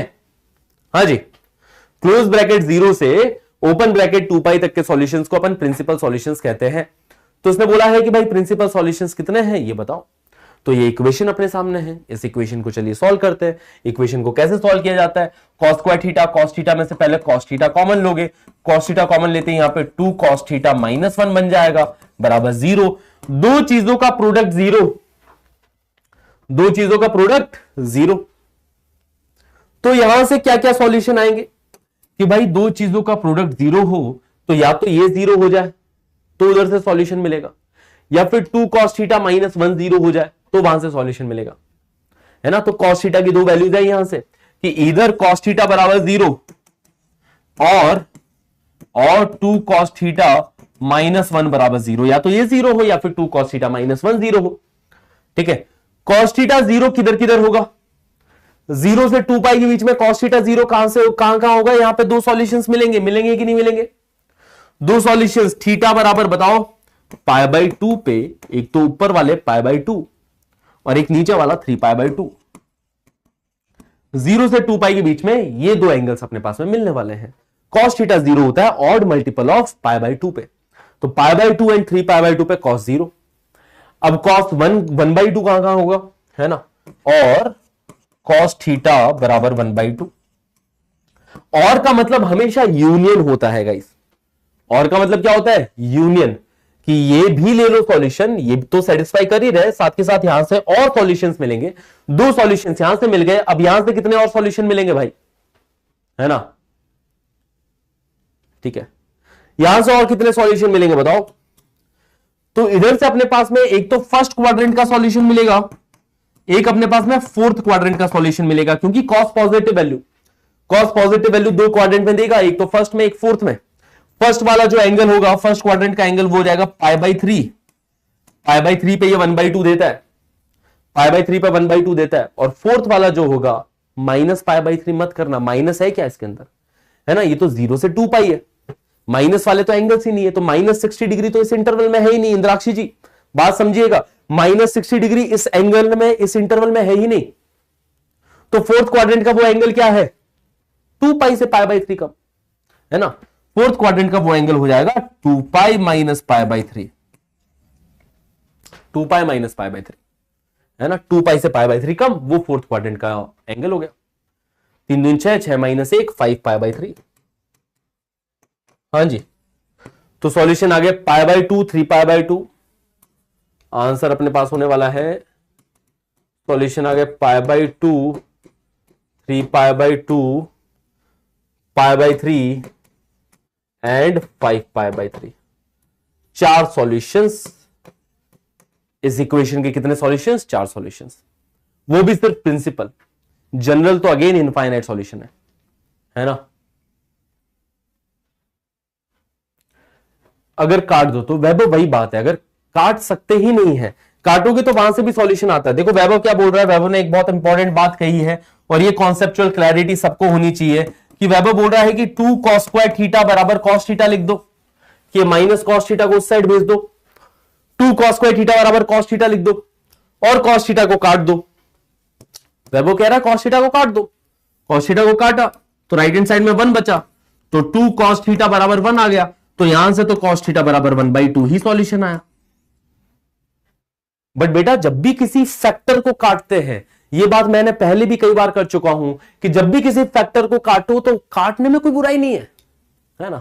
हाँ जी, क्लोज ब्रैकेट 0 से ओपन ब्रैकेट 2 पाई तक के सॉल्यूशंस को अपन प्रिंसिपल सॉल्यूशंस कहते हैं। तो उसने बोला है कि भाई प्रिंसिपल सॉल्यूशंस कितने हैं ये बताओ। तो ये इक्वेशन अपने सामने है, इस इक्वेशन को चलिए सॉल्व करते हैं। इक्वेशन को कैसे सॉल्व किया जाता है, cos square theta, cos theta में से पहले cos थीटा कॉमन लोगे, cos थीटा कॉमन लेते हैं, यहां पे 2 cos थीटा माइनस 1 बन जाएगा बराबर 0। दो चीजों का प्रोडक्ट 0, दो चीजों का प्रोडक्ट 0। तो यहां से क्या क्या सॉल्यूशन आएंगे कि भाई दो चीजों का प्रोडक्ट 0 हो तो या तो ये 0 हो जाए तो उधर से सॉल्यूशन मिलेगा, या फिर 2 cos थीटा माइनस 1 0 हो जाए तो वहां से सॉल्यूशन मिलेगा, है ना। तो cos थीटा की दो वैल्यूज है यहां से कि इधर cos थीटा बराबर 0 और 2 cos थीटा माइनस 1 बराबर 0, या तो ये 0 हो या फिर 2 cos थीटा माइनस 1 0 हो। ठीक है, cos थीटा 0 किधर किधर होगा, 0 से 2 पाई के बीच में cos थीटा 0 कहां से कहां होगा, यहां पे दो सॉल्यूशंस मिलेंगे, मिलेंगे कि नहीं मिलेंगे, दो सॉल्यूशंस। थीटा बराबर बताओ पाई बाई 2 पे, एक तो ऊपर वाले पाई बाई 2 और एक नीचे वाला 3 पाई बाई 2। 0 से 2 पाई के बीच में ये दो एंगल्स अपने पास में मिलने वाले हैं। cos थीटा 0 होता है odd multiple of pi by 2 पे, तो pi by 2 and 3 pi by 2 पे cos 0। अब cos 1 बाई 2 कहां कहां होगा, है ना, और cos थीटा बराबर 1 बाई 2। और का मतलब हमेशा यूनियन होता है गाइस, और का मतलब क्या होता है, यूनियन, कि ये भी ले लो सॉल्यूशन, ये तो सेटिस्फाई कर ही रहे, साथ के साथ यहां से और सॉल्यूशंस मिलेंगे। दो सॉल्यूशंस यहां से मिल गए, अब यहां से कितने और सॉल्यूशन मिलेंगे भाई, है ना। ठीक है, यहां से और कितने सॉल्यूशन मिलेंगे बताओ। तो इधर से अपने पास में एक तो फर्स्ट क्वाड्रेंट का सॉल्यूशन मिलेगा, एक अपने पास में फोर्थ क्वाड्रेंट का सॉल्यूशन मिलेगा, क्योंकि cos पॉजिटिव वैल्यू दो क्वाड्रेंट में देगा, एक तो फर्स्ट में एक फोर्थ में। फर्स्ट वाला जो एंगल होगा, फर्स्ट क्वाड्रेंट का एंगल वो हो जाएगा पाई बाई 3, पाई बाई 3 पे ये 1 बाई 2 देता है, पाई बाई 3 पे 1 बाई 2 देता है। और फोर्थ वाला जो होगा माइनस पाई बाई 3, मत करना, माइनस है क्या इसके अंदर, है ना, ये तो 0 से 2 पाई है, माइनस वाले तो एंगल्स ही नहीं है, तो माइनस 60 डिग्री तो इस इंटरवल में है ही नहीं। इंद्राक्षी जी बात समझिएगा, माइनस 60 डिग्री इस एंगल में, इस इंटरवल में है ही नहीं। तो फोर्थ क्वाड्रेंट का वो एंगल क्या है, 2 पाई से पाई बाई 3 कम, है ना। फोर्थ क्वाड्रेंट का वो एंगल हो जाएगा 2 pi minus pi by 3, 2 pi minus pi by 3, है ना। 2 पाई से पाई बाई 3 कम, वो फोर्थ क्वाड्रेंट का एंगल हो गया। 3 दूनी 6, 6 माइनस 1, 5 पाई बाई 3। हाँ जी, तो सॉल्यूशन आ गया pi by 2, 3 pi by 2। Answer अपने पास होने वाला है, सॉल्यूशन आ गया pi by 2, 3 pi by 2, pi by 3 and 5 pi by 3। 4 solutions इस इक्वेशन के। कितने सॉल्यूशंस, 4 सॉल्यूशंस, वो भी सिर्फ प्रिंसिपल। जनरल तो अगेन इनफाइनाइट सॉल्यूशन है ना। अगर काट दो तो वैभव, वही बात है, अगर काट सकते ही नहीं है, काटोगे तो वहां से भी सॉल्यूशन आता है। देखो वैभव क्या बोल रहा है, वैभव ने एक बहुत इंपॉर्टेंट बात कही है, और ये कॉन्सेप्चुअल क्लैरिटी सबको होनी चाहिए, कि वैभव बोल रहा है कि 2 cos स्क्वायर थीटा बराबर cos थीटा लिख दो, कि माइनस cos थीटा को उस साइड भेज दो, 2 cos स्क्वायर थीटा बराबर cos थीटा लिख दो, और cos थीटा को काट दो। वैभव कह रहा है cos थीटा को काट दो, cos थीटा को काटा तो राइट हैंड साइड में 1 बचा, तो 2 cos थीटा बराबर 1 आ गया, तो यहां से तो cos थीटा बराबर 1 बाई 2 ही सॉल्यूशन आया। बट बेटा जब भी किसी फैक्टर को काटते हैं, ये बात मैंने पहले भी कई बार कर चुका हूं, कि जब भी किसी फैक्टर को काटो तो काटने में कोई बुराई नहीं है ना,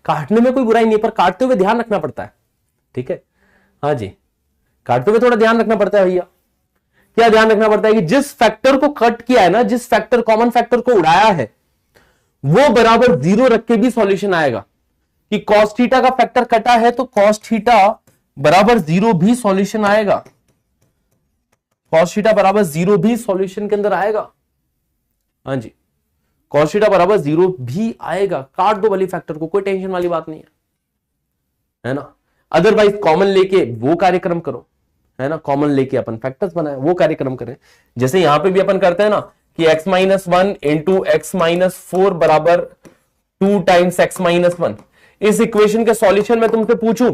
काटने में कोई बुराई नहीं है, पर काटते हुए ध्यान रखना पड़ता है। ठीक है, हाँ जी, काटते हुए थोड़ा ध्यान रखना पड़ता है भैया। क्या ध्यान रखना पड़ता है, कि जिस फैक्टर को कट किया है ना, जिस फैक्टर कॉमन फैक्टर को उड़ाया है, वो बराबर 0 रख के भी सॉल्यूशन आएगा। कि cos थीटा का फैक्टर कटा है तो cos थीटा बराबर 0 भी सॉल्यूशन आएगा, cos थीटा बराबर 0 भी सॉल्यूशन के अंदर आएगा। हाँ जी, cos थीटा बराबर 0 भी आएगा। काट दो वाली फैक्टर को, कोई टेंशन वाली बात नहीं है ना। अदरवाइज कॉमन लेके वो कार्यक्रम करो, है ना, कॉमन लेके अपन फैक्टर्स बनाए वो कार्यक्रम करें। जैसे यहां पे भी अपन करते हैं ना, कि x minus 1 into x minus 4 बराबर 2 टाइम्स x माइनस 1। इस इक्वेशन के सॉल्यूशन में तुमसे पूछूं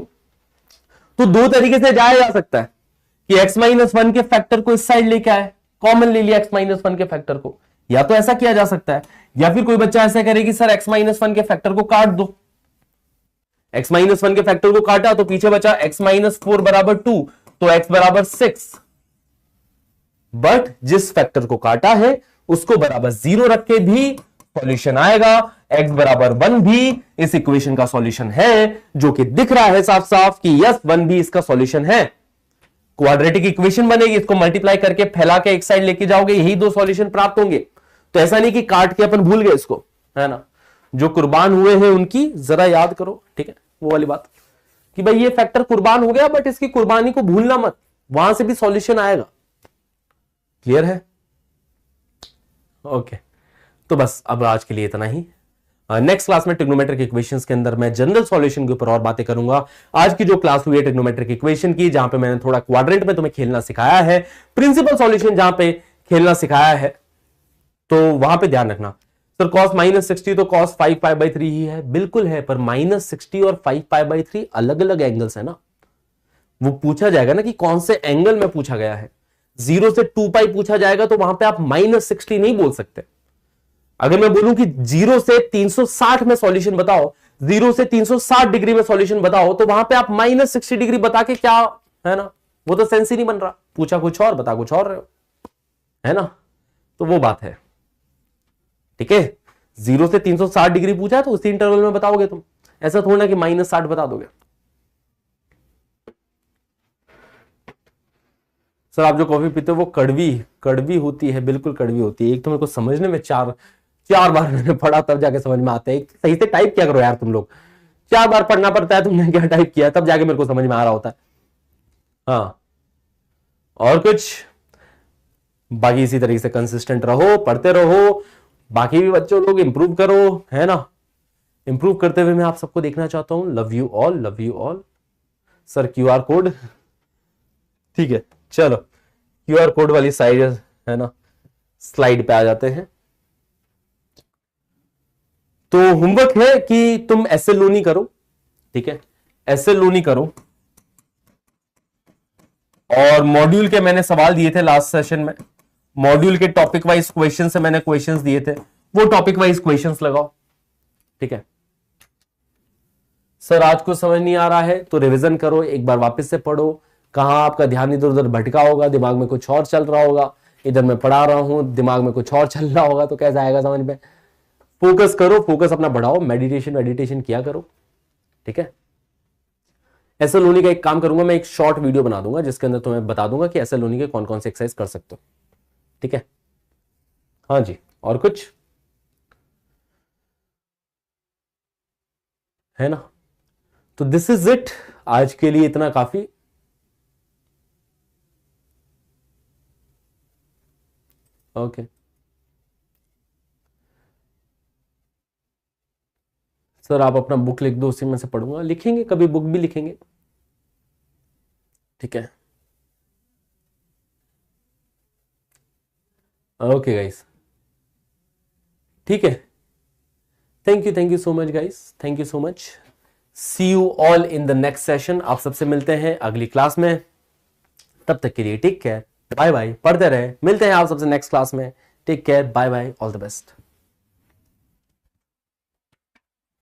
तो दो तरीके से जाया जा सकता है, कि x माइनस 1 के फैक्टर को इस साइड लेके आए, कॉमन ले लिया x माइनस 1 के फैक्टर को, या तो ऐसा किया जा सकता है, या फिर कोई बच्चा ऐसा करे कि सर x माइनस 1 के फैक्टर को काट दो, x माइनस 1 के फैक्टर को काटा तो पीछे बचा x माइनस 4 बराबर 2, तो x बराबर 6, बट जिस फैक्टर को काटा है उसको बराबर 0 रख के भी सॉल्यूशन आएगा। x बराबर 1 भी इस इक्वेशन का सॉल्यूशन है, जो कि दिख रहा है साफ साफ कि यस 1 भी इसका सॉल्यूशन है। क्वाड्रेटिक इक्वेशन बनेगी, इसको मल्टीप्लाई करके फैला के एक साइड लेके जाओगे, यही दो सॉल्यूशन प्राप्त होंगे। तो ऐसा नहीं कि काट के अपन भूल गए इसको, है ना। जो कुर्बान हुए हैं उनकी जरा याद करो, ठीक है, वो वाली बात कि भाई ये फैक्टर कुर्बान हो गया, बट इसकी कुर्बानी को भूलना मत, वहां से भी सॉल्यूशन आएगा। क्लियर है? ओके, तो बस अब आज के लिए इतना ही। नेक्स्ट क्लास में ट्रिग्नोमेट्रिक इक्वेशंस के अंदर मैं जनरल सॉल्यूशन के ऊपर और बातें करूंगा। आज की जो क्लास हुई है ट्रिग्नोमेट्रिक इक्वेशन की, जहां पे मैंने थोड़ा क्वाड्रेंट में तुम्हें खेलना सिखाया है, प्रिंसिपल सॉल्यूशन जहां पे खेलना सिखाया है, तो वहां पे ध्यान रखना। सर cos -60 तो cos 5π/3 ही है, बिल्कुल है, पर -60 और 5π/3 अलग अलग एंगल्स है ना। वो पूछा जाएगा ना कि कौन से एंगल में पूछा गया है। 0 से 2π पूछा जाएगा तो वहां पे आप -60 नहीं बोल सकते। अगर मैं बोलूं कि 0 से 360 में सॉल्यूशन बताओ, 0 से 360 डिग्री में सॉल्यूशन बताओ, तो वहां पे आप -60 डिग्री बता के क्या, है ना, वो तो सेंस ही नहीं बन रहा। पूछा कुछ और, बता कुछ और रहे हो, है ना। तो वो बात है, ठीक है। 0 से 360 डिग्री पूछा तो उसी इंटरवल में बताओगे तुम, ऐसा थोड़ा ना कि -60 बता दोगे। सर आप जो कॉफी पीते हो वो कड़वी कड़वी होती है, बिल्कुल कड़वी होती है। एक तो मेरे को समझने में चार बार मैंने पढ़ा तब जाके समझ में आता है। सही से टाइप क्या करो यार तुम लोग, 4 बार पढ़ना पड़ता है, तुमने क्या टाइप किया तब जाके मेरे को समझ में आ रहा होता है। हाँ, और कुछ बाकी इसी तरीके से कंसिस्टेंट रहो, पढ़ते रहो, बाकी भी बच्चों लोग इंप्रूव करो, है ना। इंप्रूव करते हुए मैं आप सबको देखना चाहता हूं। Love you all, love you all. Sir QR code, ठीक है, चलो QR कोड वाली साइड, है ना, स्लाइड पे आ जाते हैं। तो होमवर्क है कि तुम ऐसे लोनी करो, ठीक है, ऐसे लोनी करो। और मॉड्यूल के मैंने सवाल दिए थे लास्ट सेशन में, मॉड्यूल के टॉपिक वाइज क्वेश्चन से मैंने क्वेश्चंस दिए थे, वो टॉपिक वाइज क्वेश्चंस लगाओ, ठीक है। सर आज को समझ नहीं आ रहा है तो रिवीजन करो, एक बार वापस से पढ़ो। कहां आपका ध्यान इधर उधर भटका होगा, दिमाग में कुछ और चल रहा होगा, इधर मैं पढ़ा रहा हूं दिमाग में कुछ और चल रहा होगा, तो कैसा आएगा समझ में। फोकस करो, फोकस अपना बढ़ाओ, मेडिटेशन किया करो, ठीक है। एसएलओनी का एक काम करूंगा, मैं एक शॉर्ट वीडियो बना दूंगा जिसके अंदर तुम्हें बता दूंगा कि एसएलओनी के कौन कौन से एक्सरसाइज कर सकते हो, ठीक है। हाँ जी, और कुछ है ना। तो दिस इज इट, आज के लिए इतना काफी। ओके सर आप अपना बुक लिख दो, उसी में से पढ़ूंगा। लिखेंगे, कभी बुक भी लिखेंगे, ठीक है। ओके गाइस, ठीक है। Thank you so much guys, thank you so much. See you all in the next session. आप सबसे मिलते हैं अगली क्लास में, तब तक के लिए टेक केयर, बाय बाय। पढ़ते रहे, मिलते हैं आप सबसे नेक्स्ट क्लास में। Take care, bye bye, all the best.